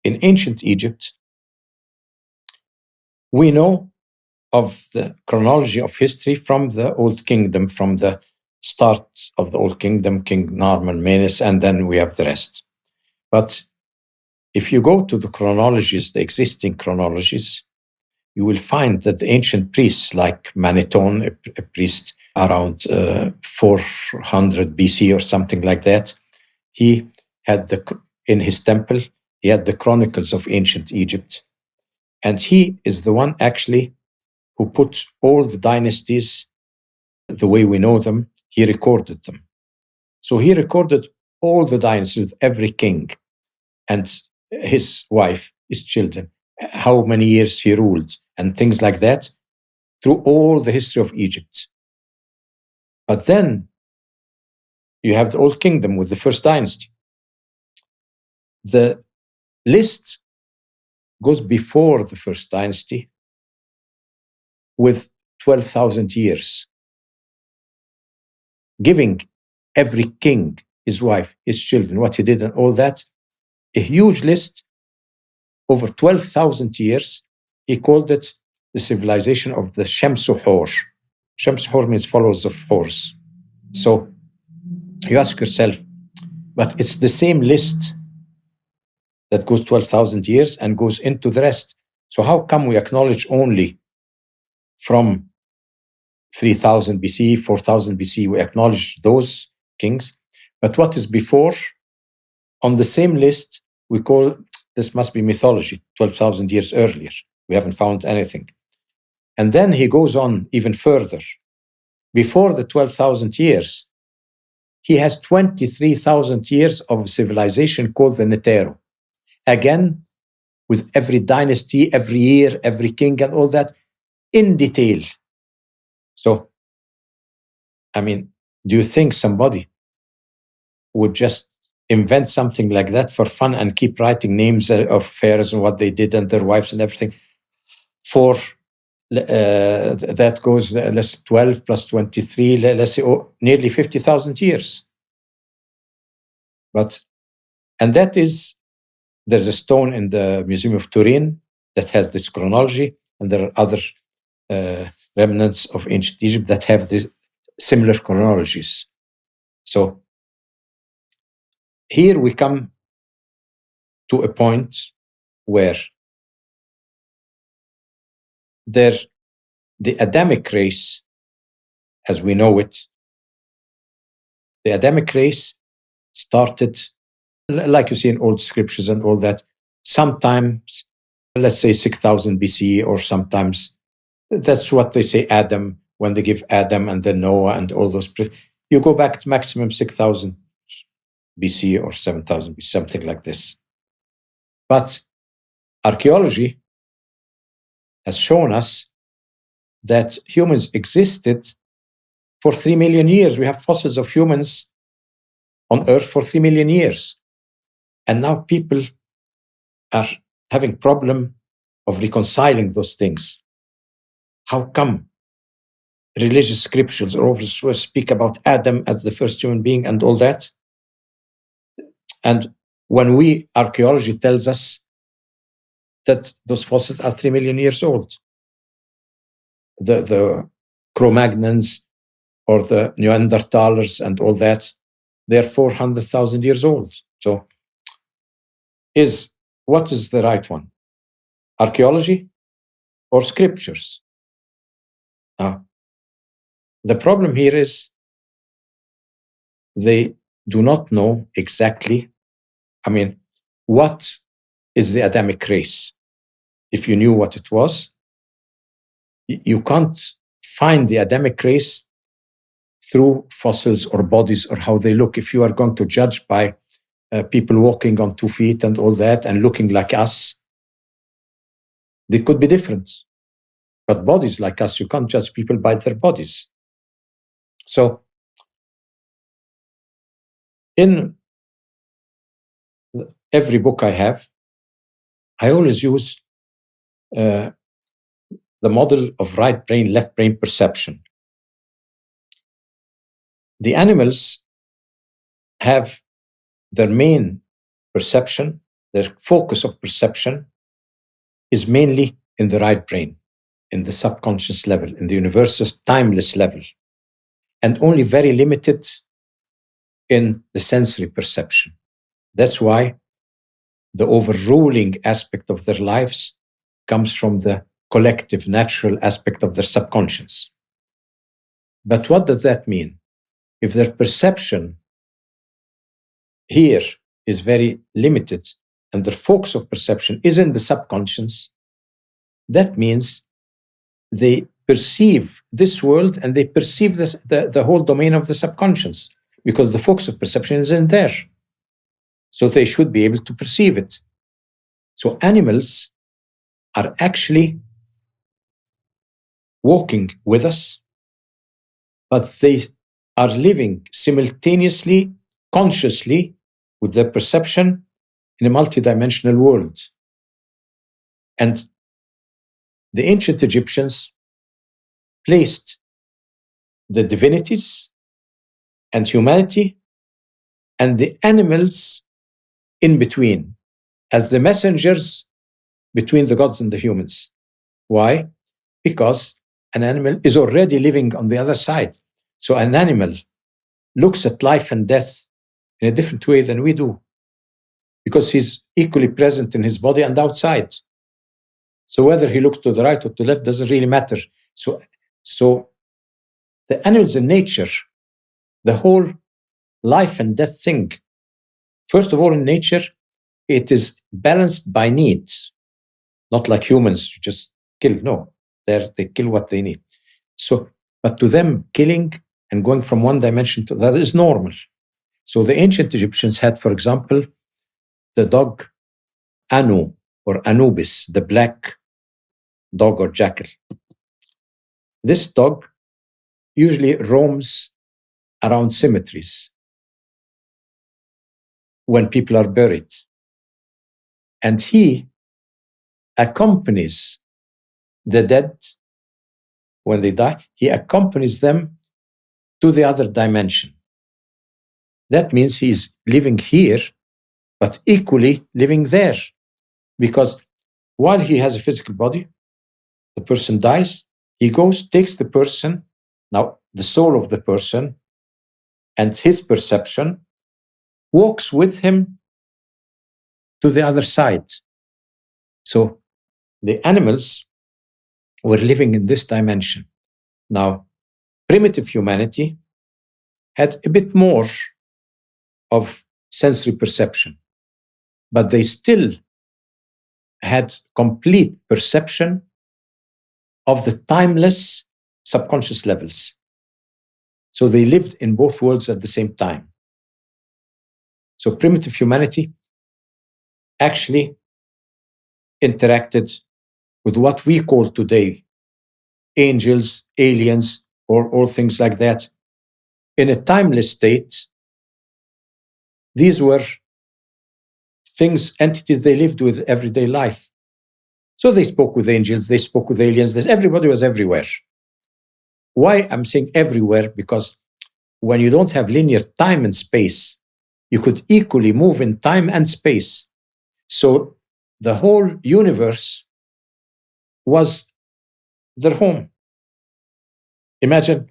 in ancient Egypt, we know of the chronology of history from the Old Kingdom, from the start of the Old Kingdom, King Narmer, Menes, and then we have the rest. But if you go to the chronologies, the existing chronologies, you will find that the ancient priests, like Maniton, a priest around 400 BC or something like that, he had in his temple, he had the chronicles of ancient Egypt. And he is the one actually who put all the dynasties the way we know them. He recorded them. So he recorded all the dynasties with every king and his wife, his children, how many years he ruled, and things like that, through all the history of Egypt. But then you have the Old Kingdom with the first dynasty. The list goes before the first dynasty with 12,000 years, giving every king, his wife, his children, what he did and all that, a huge list over 12,000 years. He called it the civilization of the Shamsu-Hor. Shamsu-Hor means followers of Horus. So you ask yourself, but it's the same list that goes 12,000 years and goes into the rest. So how come we acknowledge only from 3000 BC, 4000 BC, we acknowledge those kings, but what is before, on the same list, we call, this must be mythology, 12,000 years earlier. We haven't found anything. And then he goes on even further. Before the 12,000 years, he has 23,000 years of civilization called the Netero. Again, with every dynasty, every year, every king, and all that in detail. So, do you think somebody would just invent something like that for fun and keep writing names of pharaohs and what they did and their wives and everything? For that goes, let's 12 plus 23, let's say nearly 50,000 years. And that is, there's a stone in the Museum of Turin that has this chronology, and there are other remnants of ancient Egypt that have this similar chronologies. So here we come to a point where the Adamic race, as we know it, the Adamic race started, like you see in old scriptures and all that, sometimes, let's say 6,000 BC, or sometimes, that's what they say, Adam, when they give Adam and then Noah and all those. You go back to maximum 6,000 BC or 7,000 BC, something like this. But archaeology has shown us that humans existed for 3 million years. We have fossils of humans on Earth for 3 million years. And now people are having problem of reconciling those things. How come religious scriptures always speak about Adam as the first human being and all that? And when archaeology tells us that those fossils are 3 million years old, the Cro-Magnons or the Neanderthalers and all that, they're 400,000 years old. So what is the right one? Archaeology or scriptures? Now, the problem here is they do not know exactly, what is the Adamic race. If you knew what it was, you can't find the Adamic race through fossils or bodies or how they look. If you are going to judge by people walking on 2 feet and all that and looking like us, they could be different. But bodies like us, you can't judge people by their bodies. So in every book I have, I always use the model of right brain, left brain perception. The animals have their main perception, their focus of perception is mainly in the right brain, in the subconscious level, in the universal timeless level, and only very limited in the sensory perception. That's why the overruling aspect of their lives comes from the collective, natural aspect of their subconscious. But what does that mean? If their perception here is very limited and their focus of perception is in the subconscious, that means they perceive this world and they perceive the whole domain of the subconscious, because the focus of perception is in there. So they should be able to perceive it. So animals are actually walking with us, but they are living simultaneously, consciously, with their perception in a multidimensional world. And the ancient Egyptians placed the divinities and humanity and the animals in between as the messengers between the gods and the humans. Why? Because an animal is already living on the other side. So an animal looks at life and death in a different way than we do, because he's equally present in his body and outside. So whether he looks to the right or to the left doesn't really matter. So the animals in nature, the whole life and death thing, first of all, in nature, it is balanced by needs, not like humans who just kill. No, they kill what they need. So, but to them, killing and going from one dimension to that is normal. So the ancient Egyptians had, for example, the dog Anu or Anubis, the black dog or jackal. This dog usually roams around cemeteries when people are buried. And he accompanies the dead when they die. He accompanies them to the other dimension. That means he's living here, but equally living there. Because while he has a physical body, the person dies, he goes, takes the person, now the soul of the person, and his perception, walks with him to the other side. So the animals were living in this dimension. Now, primitive humanity had a bit more of sensory perception, but they still had complete perception of the timeless subconscious levels. So they lived in both worlds at the same time. So primitive humanity actually interacted with what we call today angels, aliens, or things like that. In a timeless state, these were things, entities they lived with everyday life. So they spoke with angels, they spoke with aliens, everybody was everywhere. Why I'm saying everywhere? Because when you don't have linear time and space, you could equally move in time and space. So the whole universe was their home. Imagine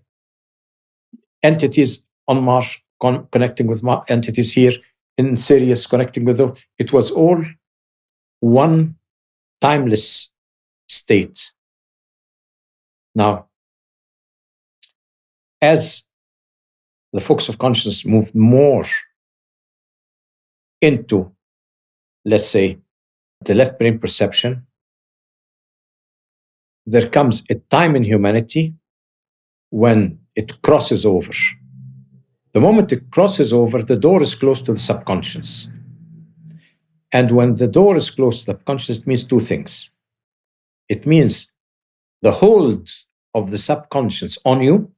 entities on Mars connecting with entities here in Sirius connecting with them. It was all one timeless state. Now, as the focus of consciousness moved more into, let's say, the left brain perception, there comes a time in humanity when it crosses over. The moment it crosses over, the door is closed to the subconscious. And when the door is closed to the subconscious, it means two things. It means the hold of the subconscious on you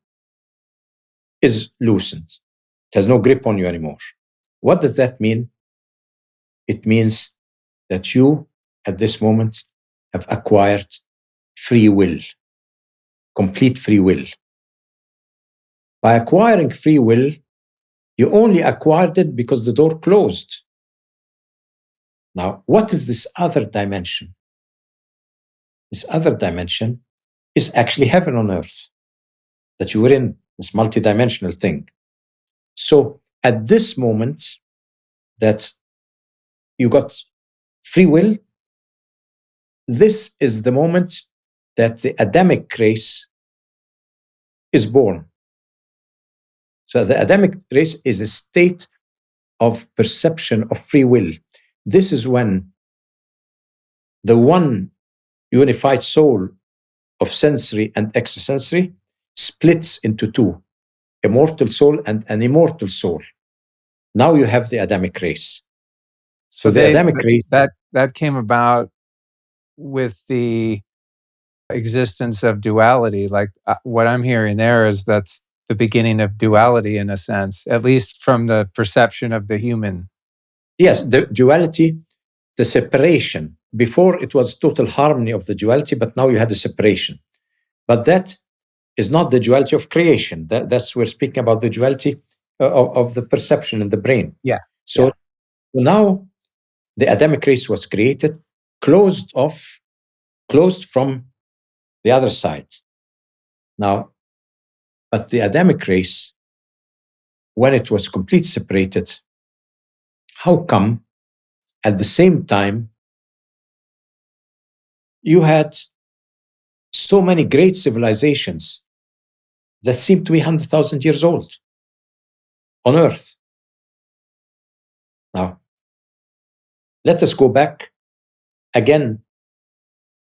is loosened. It has no grip on you anymore. What does that mean? It means that you, at this moment, have acquired free will, complete free will. By acquiring free will, you only acquired it because the door closed. Now, what is this other dimension? This other dimension is actually heaven on earth that you were in, this multidimensional thing. So at this moment that you got free will, this is the moment that the Adamic race is born. So the Adamic race is a state of perception of free will. This is when the one unified soul of sensory and extrasensory splits into two, a mortal soul and an immortal soul. Now you have the Adamic race. So the Adamic race... That came about with the existence of duality. Like what I'm hearing there is that's the beginning of duality in a sense, at least from the perception of the human. Yes, the duality, the separation. Before it was total harmony of the duality, but now you had a separation. But that is not the duality of creation. That's we're speaking about the duality of the perception in the brain. Yeah. So now the Adamic race was created, closed from the other side. Now, but the Adamic race, when it was completely separated, how come at the same time you had so many great civilizations that seem to be 100,000 years old on Earth? Now, let us go back again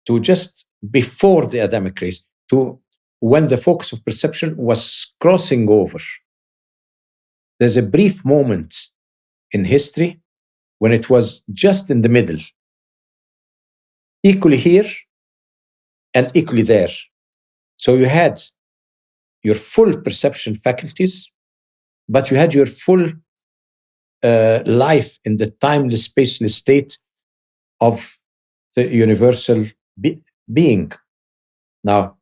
to just before the Adamic race, to when the focus of perception was crossing over. There's a brief moment in history when it was just in the middle, equally here and equally there. So you had your full perception faculties, but you had your full life in the timeless, spaceless state of the universal being. Now,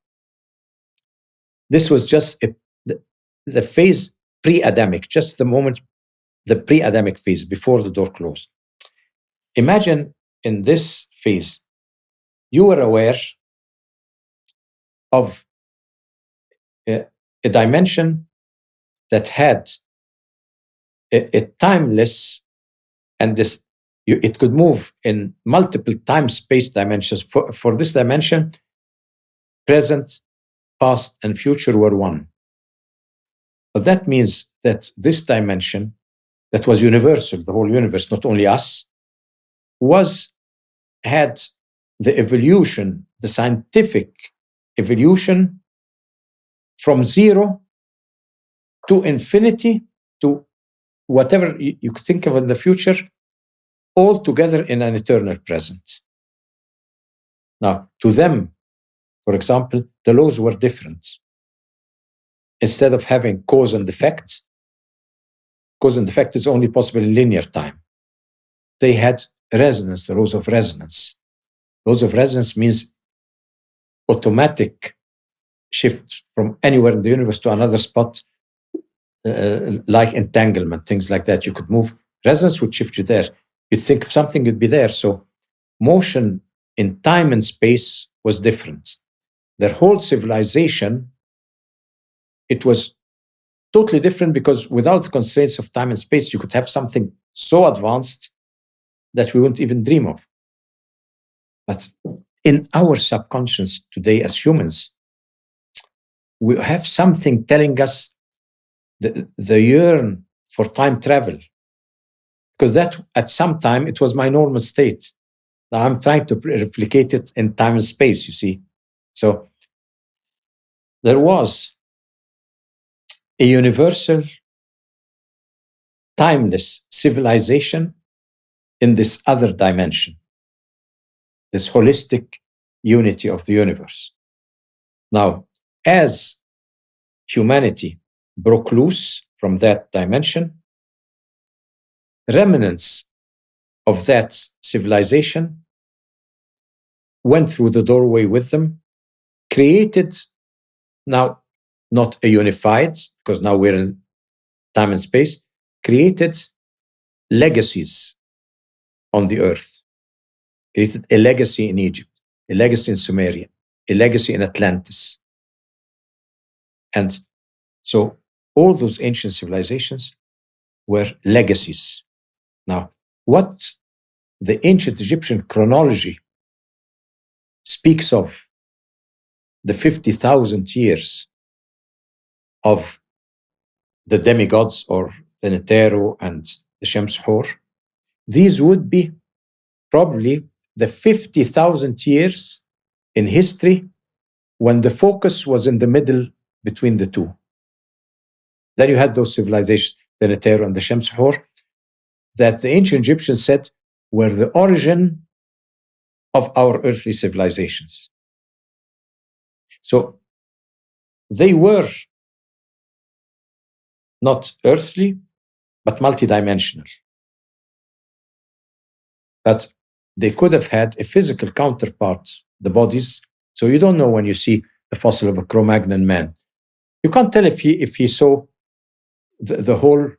this was just the phase pre-Adamic, just the moment, the pre-Adamic phase before the door closed. Imagine in this phase, you were aware of a dimension that had a timeless, and this it could move in multiple time-space dimensions. For this dimension, present, past, and future were one. But that means that this dimension, that was universal, the whole universe, not only us, had the evolution, the scientific evolution from zero to infinity to whatever you could think of in the future, all together in an eternal present. Now, to them, for example, the laws were different. Instead of having cause and effect is only possible in linear time. They had resonance, the laws of resonance. Laws of resonance means automatic shift from anywhere in the universe to another spot, like entanglement, things like that. You could move, resonance would shift you there. You'd think of something, you'd be there. So motion in time and space was different. Their whole civilization, it was totally different, because without the constraints of time and space, you could have something so advanced that we wouldn't even dream of. But in our subconscious today as humans, we have something telling us the yearn for time travel, because that at some time it was my normal state. Now I'm trying to replicate it in time and space, you see. So there was a universal, timeless civilization in this other dimension, this holistic unity of the universe. Now, as humanity broke loose from that dimension, remnants of that civilization went through the doorway with them, created now not a unified, because now we're in time and space, created legacies on the earth, created a legacy in Egypt, a legacy in Sumeria, a legacy in Atlantis. And so all those ancient civilizations were legacies. Now, what the ancient Egyptian chronology speaks of, the 50,000 years of the demigods, or the Neteru and the Shams Hor, these would be probably the 50,000 years in history when the focus was in the middle between the two. Then you had those civilizations, the Neteru and the Shams Hor, that the ancient Egyptians said were the origin of our earthly civilizations. So they were not earthly, but multidimensional. But they could have had a physical counterpart, the bodies. So you don't know when you see the fossil of a Cro-Magnon man. You can't tell if he saw the whole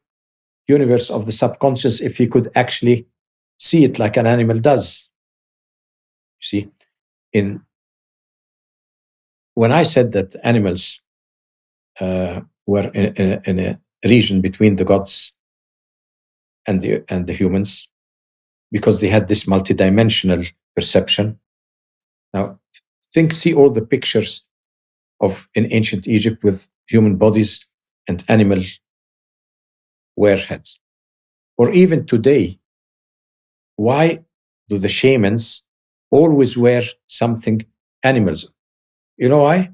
universe of the subconscious, if he could actually see it like an animal does. You see, when I said that animals were in a region between the gods and the humans, because they had this multidimensional perception. Now, see all the pictures of in ancient Egypt with human bodies and animal wearheads. Or even today, why do the shamans always wear something animals? You know why?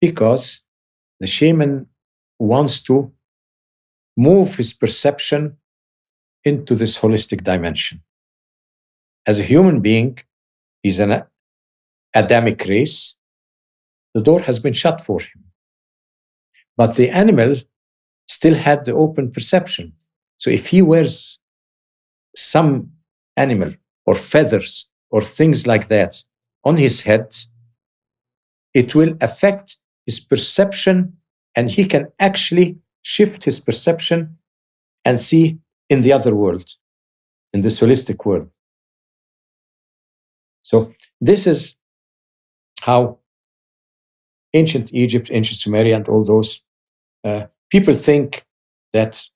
Because the shaman wants to move his perception into this holistic dimension. As a human being, he's an Adamic race. The door has been shut for him. But the animal still had the open perception. So if he wears some animal or feathers or things like that on his head, it will affect his perception, and he can actually shift his perception and see in the other world, in this holistic world. So this is how ancient Egypt, ancient Sumeria, and all those people think that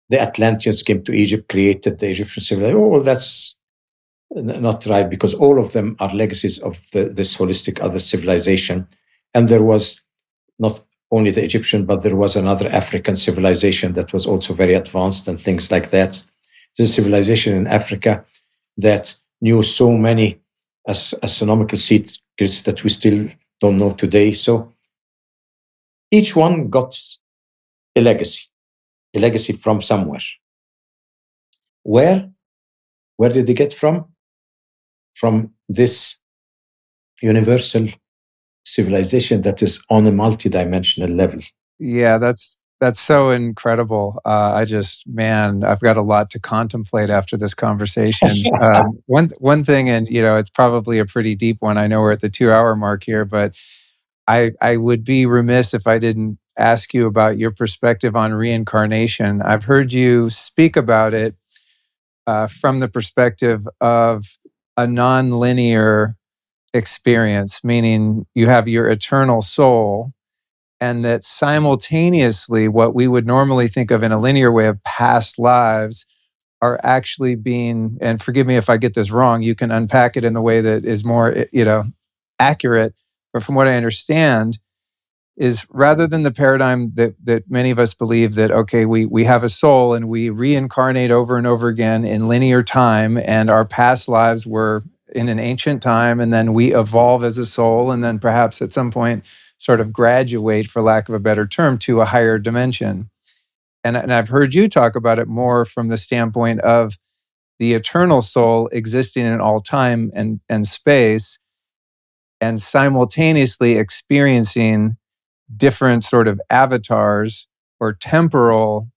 the Atlanteans came to Egypt, created the Egyptian civilization. Oh, that's not right, because all of them are legacies of this holistic other civilization. And there was not only the Egyptian, but there was another African civilization that was also very advanced and things like that. There's a civilization in Africa that knew so many astronomical secrets that we still don't know today. So each one got a legacy. a legacy from somewhere. Where did they get from? From this universal civilization that is on a multidimensional level. Yeah, that's so incredible. I've got a lot to contemplate after this conversation. One thing, and it's probably a pretty deep one. I know we're at the 2-hour mark here, but I would be remiss if I didn't ask you about your perspective on reincarnation. I've heard you speak about it from the perspective of a nonlinear experience, meaning you have your eternal soul, and that simultaneously what we would normally think of in a linear way of past lives are actually being, and forgive me if I get this wrong, you can unpack it in the way that is more accurate, but from what I understand is, rather than the paradigm that many of us believe that, okay, we have a soul and we reincarnate over and over again in linear time, and our past lives were in an ancient time, and then we evolve as a soul, and then perhaps at some point sort of graduate, for lack of a better term, to a higher dimension. And I've heard you talk about it more from the standpoint of the eternal soul existing in all time and space, and simultaneously experiencing different sort of avatars or temporal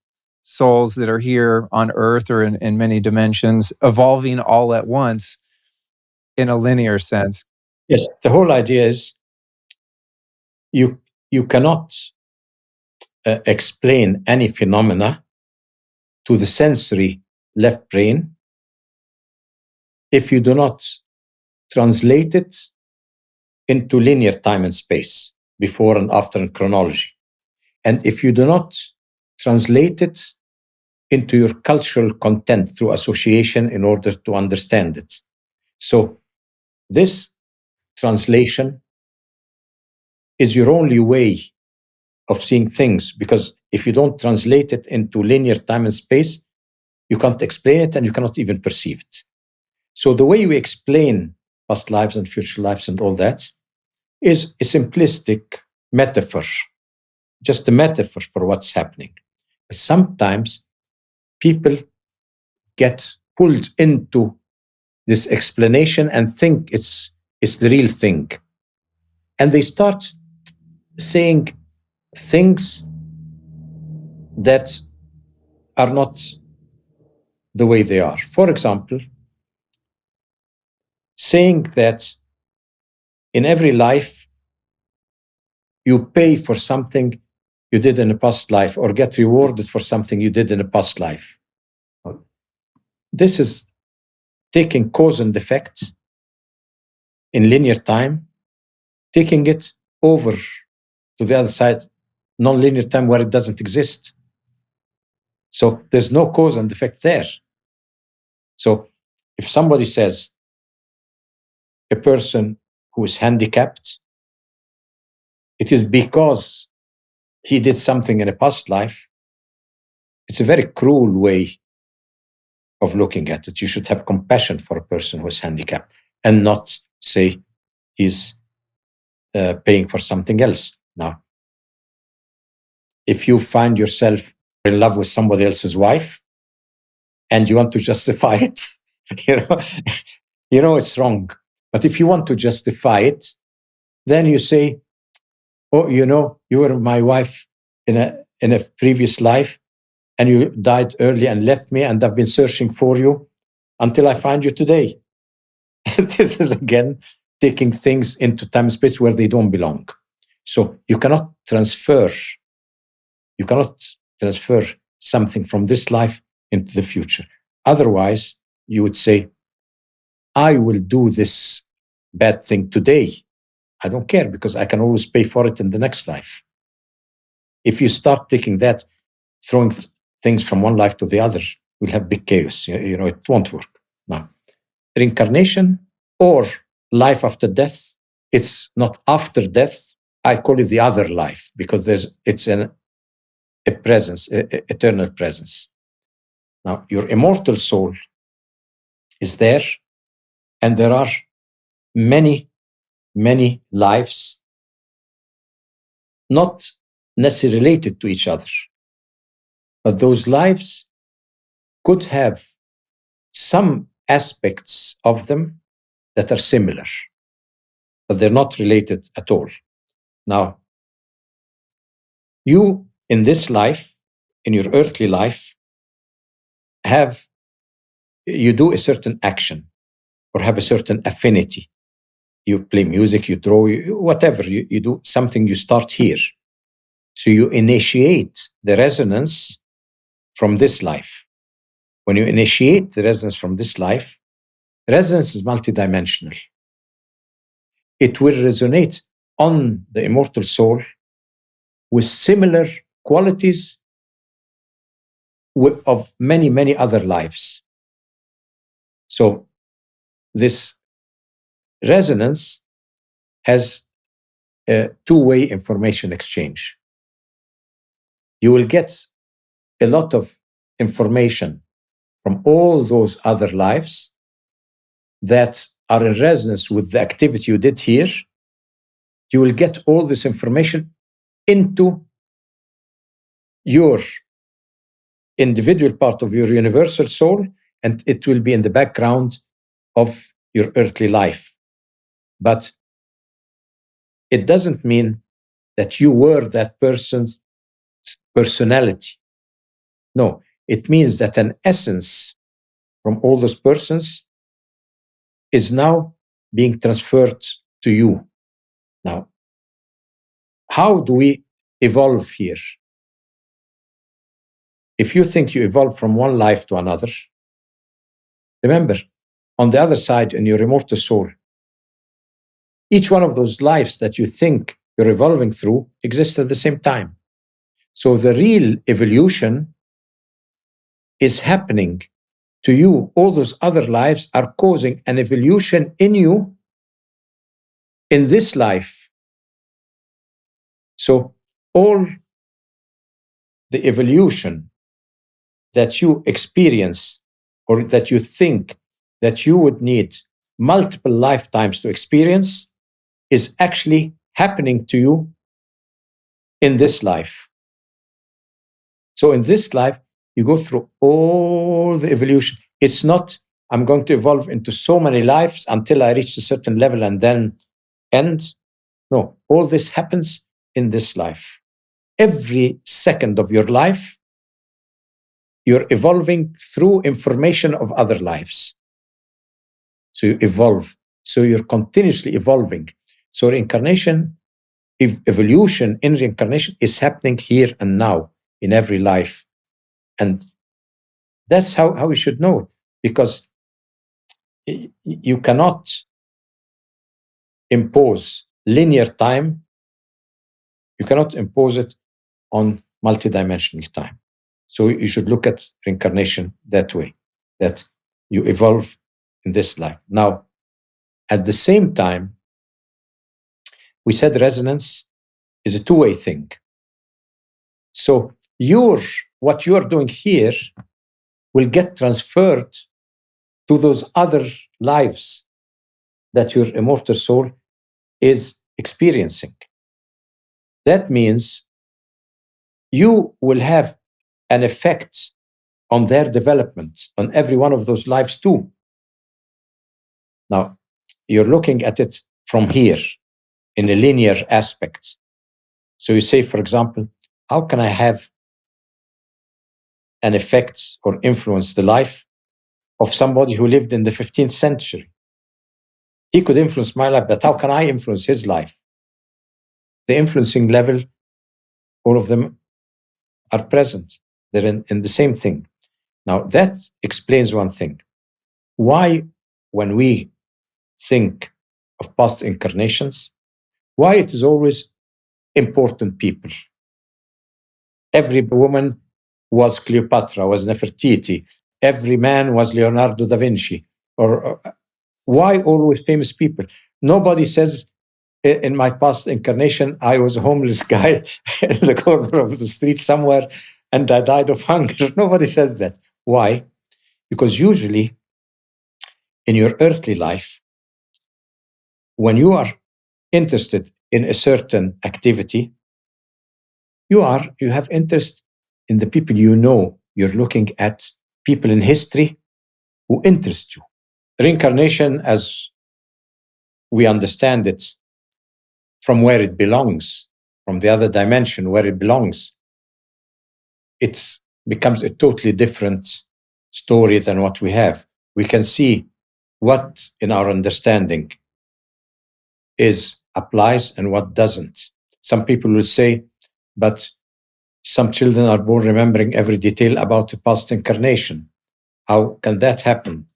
souls that are here on Earth or in many dimensions, evolving all at once in a linear sense. Yes, the whole idea is you cannot explain any phenomena to the sensory left brain if you do not translate it into linear time and space, before and after in chronology. And if you do not translate it into your cultural content through association in order to understand it. So this translation is your only way of seeing things, because if you don't translate it into linear time and space, you can't explain it and you cannot even perceive it. So the way we explain past lives and future lives and all that is a simplistic metaphor, just a metaphor for what's happening. But sometimes people get pulled into this explanation and think it's the real thing. And they start saying things that are not the way they are. For example, saying that in every life you pay for something you did in a past life, or get rewarded for something you did in a past life. This is taking cause and effect in linear time, taking it over to the other side, non-linear time, where it doesn't exist. So there's no cause and effect there. So if somebody says a person who is handicapped, it is because he did something in a past life, it's a very cruel way of looking at it. You should have compassion for a person who is handicapped and not say he's paying for something else. Now, if you find yourself in love with somebody else's wife and you want to justify it, you know it's wrong. But if you want to justify it, then you say, oh, you were my wife in a previous life, and you died early and left me, and I've been searching for you until I find you today. And this is again taking things into time and space where they don't belong. So you cannot transfer something from this life into the future. Otherwise, you would say, I will do this bad thing today. I don't care, because I can always pay for it in the next life. If you start taking that, throwing things from one life to the other, we'll have big chaos. It won't work. Now, reincarnation or life after death, it's not after death. I call it the other life, because it's a presence, eternal presence. Now, your immortal soul is there, and there are many, many lives not necessarily related to each other, But those lives could have some aspects of them that are similar, but they're not related at all. Now, you in this life, in your earthly life, you do a certain action or have a certain affinity. You play music, you draw, whatever, you do something, you start here. So you initiate the resonance from this life. When you initiate the resonance from this life, resonance is multidimensional. It will resonate on the immortal soul with similar qualities of many, many other lives. So this resonance has a two-way information exchange. You will get a lot of information from all those other lives that are in resonance with the activity you did here. You will get all this information into your individual part of your universal soul, and it will be in the background of your earthly life. But it doesn't mean that you were that person's personality. No, it means that an essence from all those persons is now being transferred to you. Now, how do we evolve here? If you think you evolve from one life to another, remember, on the other side, in your immortal soul, each one of those lives that you think you're evolving through exists at the same time. So the real evolution is happening to you. All those other lives are causing an evolution in you in this life. So all the evolution that you experience or that you think that you would need multiple lifetimes to experience is actually happening to you in this life. So in this life, you go through all the evolution. It's not, I'm going to evolve into so many lives until I reach a certain level and then end. No, all this happens in this life. Every second of your life, you're evolving through information of other lives. So you evolve. So you're continuously evolving. So reincarnation, evolution in reincarnation is happening here and now in every life. And that's how we should know it, because you cannot impose linear time. You cannot impose it on multidimensional time. So you should look at reincarnation that way, that you evolve in this life. Now, at the same time, we said resonance is a two-way thing. So what you're doing here will get transferred to those other lives that your immortal soul is experiencing. That means you will have an effect on their development, on every one of those lives too. Now, you're looking at it from here in a linear aspect. So you say, for example, how can I have an effect or influence the life of somebody who lived in the 15th century? He could influence my life, but how can I influence his life? The influencing level, all of them are present. They're in the same thing. Now, that explains one thing. Why, when we think of past incarnations, why it is always important people? Every woman was Cleopatra, was Nefertiti. Every man was Leonardo da Vinci. Or why always famous people? Nobody says, in my past incarnation, I was a homeless guy in the corner of the street somewhere and I died of hunger. Nobody says that. Why? Because usually in your earthly life, when you are interested in a certain activity, you have interest in the people you know. You're looking at people in history who interest you. Reincarnation, as we understand it, from where it belongs, from the other dimension where it belongs, it becomes a totally different story than what we have. We can see what in our understanding applies and what doesn't. Some people will say, but some children are born remembering every detail about the past incarnation. How can that happen?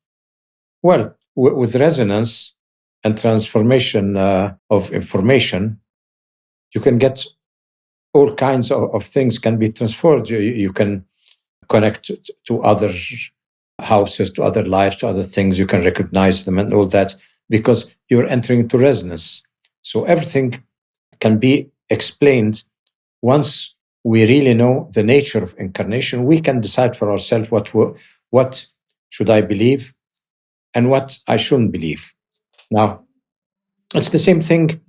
Well, with resonance and transformation of information, you can get all kinds of things can be transferred. You can connect to other houses, to other lives, to other things. You can recognize them and all that because you're entering into resonance. So everything can be explained. Once we really know the nature of incarnation, we can decide for ourselves what should I believe and what I shouldn't believe. Now, it's the same thing.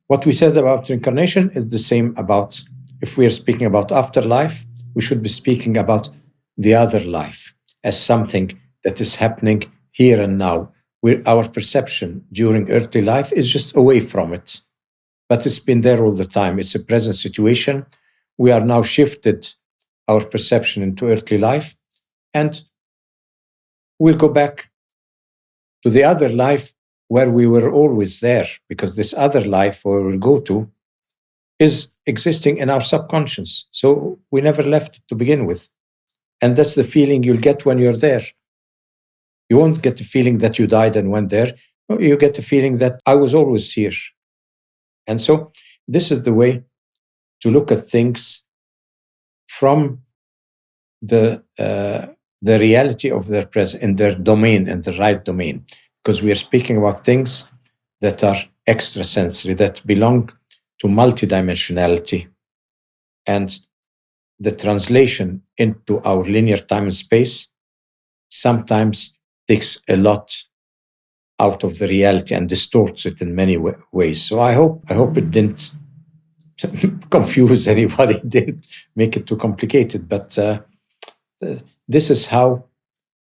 What we said about reincarnation is the same about, if we are speaking about afterlife, we should be speaking about the other life as something that is happening here and now, where our perception during earthly life is just away from it. But it's been there all the time. It's a present situation. We are now shifted our perception into earthly life, and we'll go back to the other life where we were always there, because this other life where we'll go to is existing in our subconscious. So we never left it to begin with. And that's the feeling you'll get when you're there. You won't get the feeling that you died and went there. You get the feeling that I was always here. And so this is the way to look at things from the reality of their presence, in their domain, in the right domain. Because we are speaking about things that are extrasensory, that belong to multidimensionality. And the translation into our linear time and space sometimes takes a lot out of the reality and distorts it in many ways. So I hope it didn't confuse anybody, didn't make it too complicated. But this is how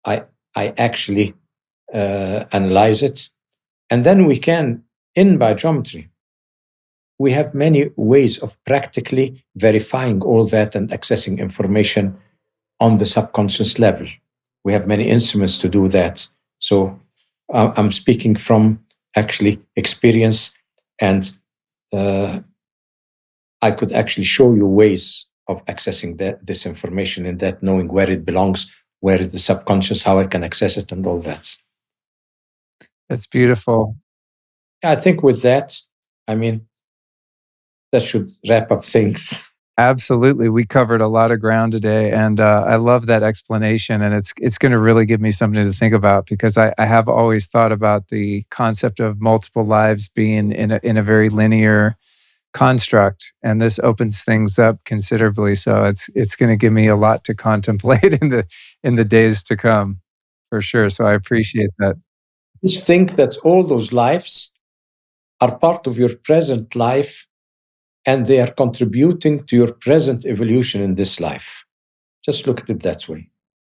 I actually analyze it. And then we can, in biogeometry, we have many ways of practically verifying all that and accessing information on the subconscious level. We have many instruments to do that. So I'm speaking from actually experience, and I could actually show you ways of accessing this information, and that knowing where it belongs, where is the subconscious, how I can access it, and all that. That's beautiful. I think with that, that should wrap up things. Absolutely. We covered a lot of ground today, and I love that explanation, and it's going to really give me something to think about, because I have always thought about the concept of multiple lives being in a very linear construct, and this opens things up considerably. So it's going to give me a lot to contemplate in the days to come, for sure. So I appreciate that. Just think that all those lives are part of your present life, and they are contributing to your present evolution in this life. Just look at it that way.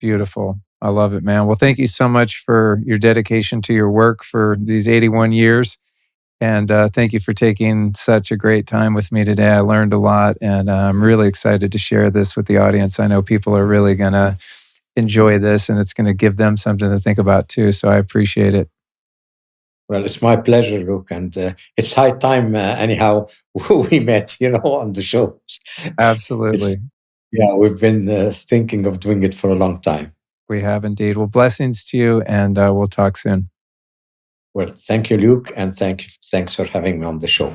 Beautiful. I love it, man. Well, thank you so much for your dedication to your work for these 81 years. And thank you for taking such a great time with me today. I learned a lot, and I'm really excited to share this with the audience. I know people are really going to enjoy this, and it's going to give them something to think about too. So I appreciate it. Well, it's my pleasure, Luke, and it's high time, anyhow, we met, on the show. Absolutely. We've been thinking of doing it for a long time. We have indeed. Well, blessings to you, and we'll talk soon. Well, thank you, Luke, and thanks for having me on the show.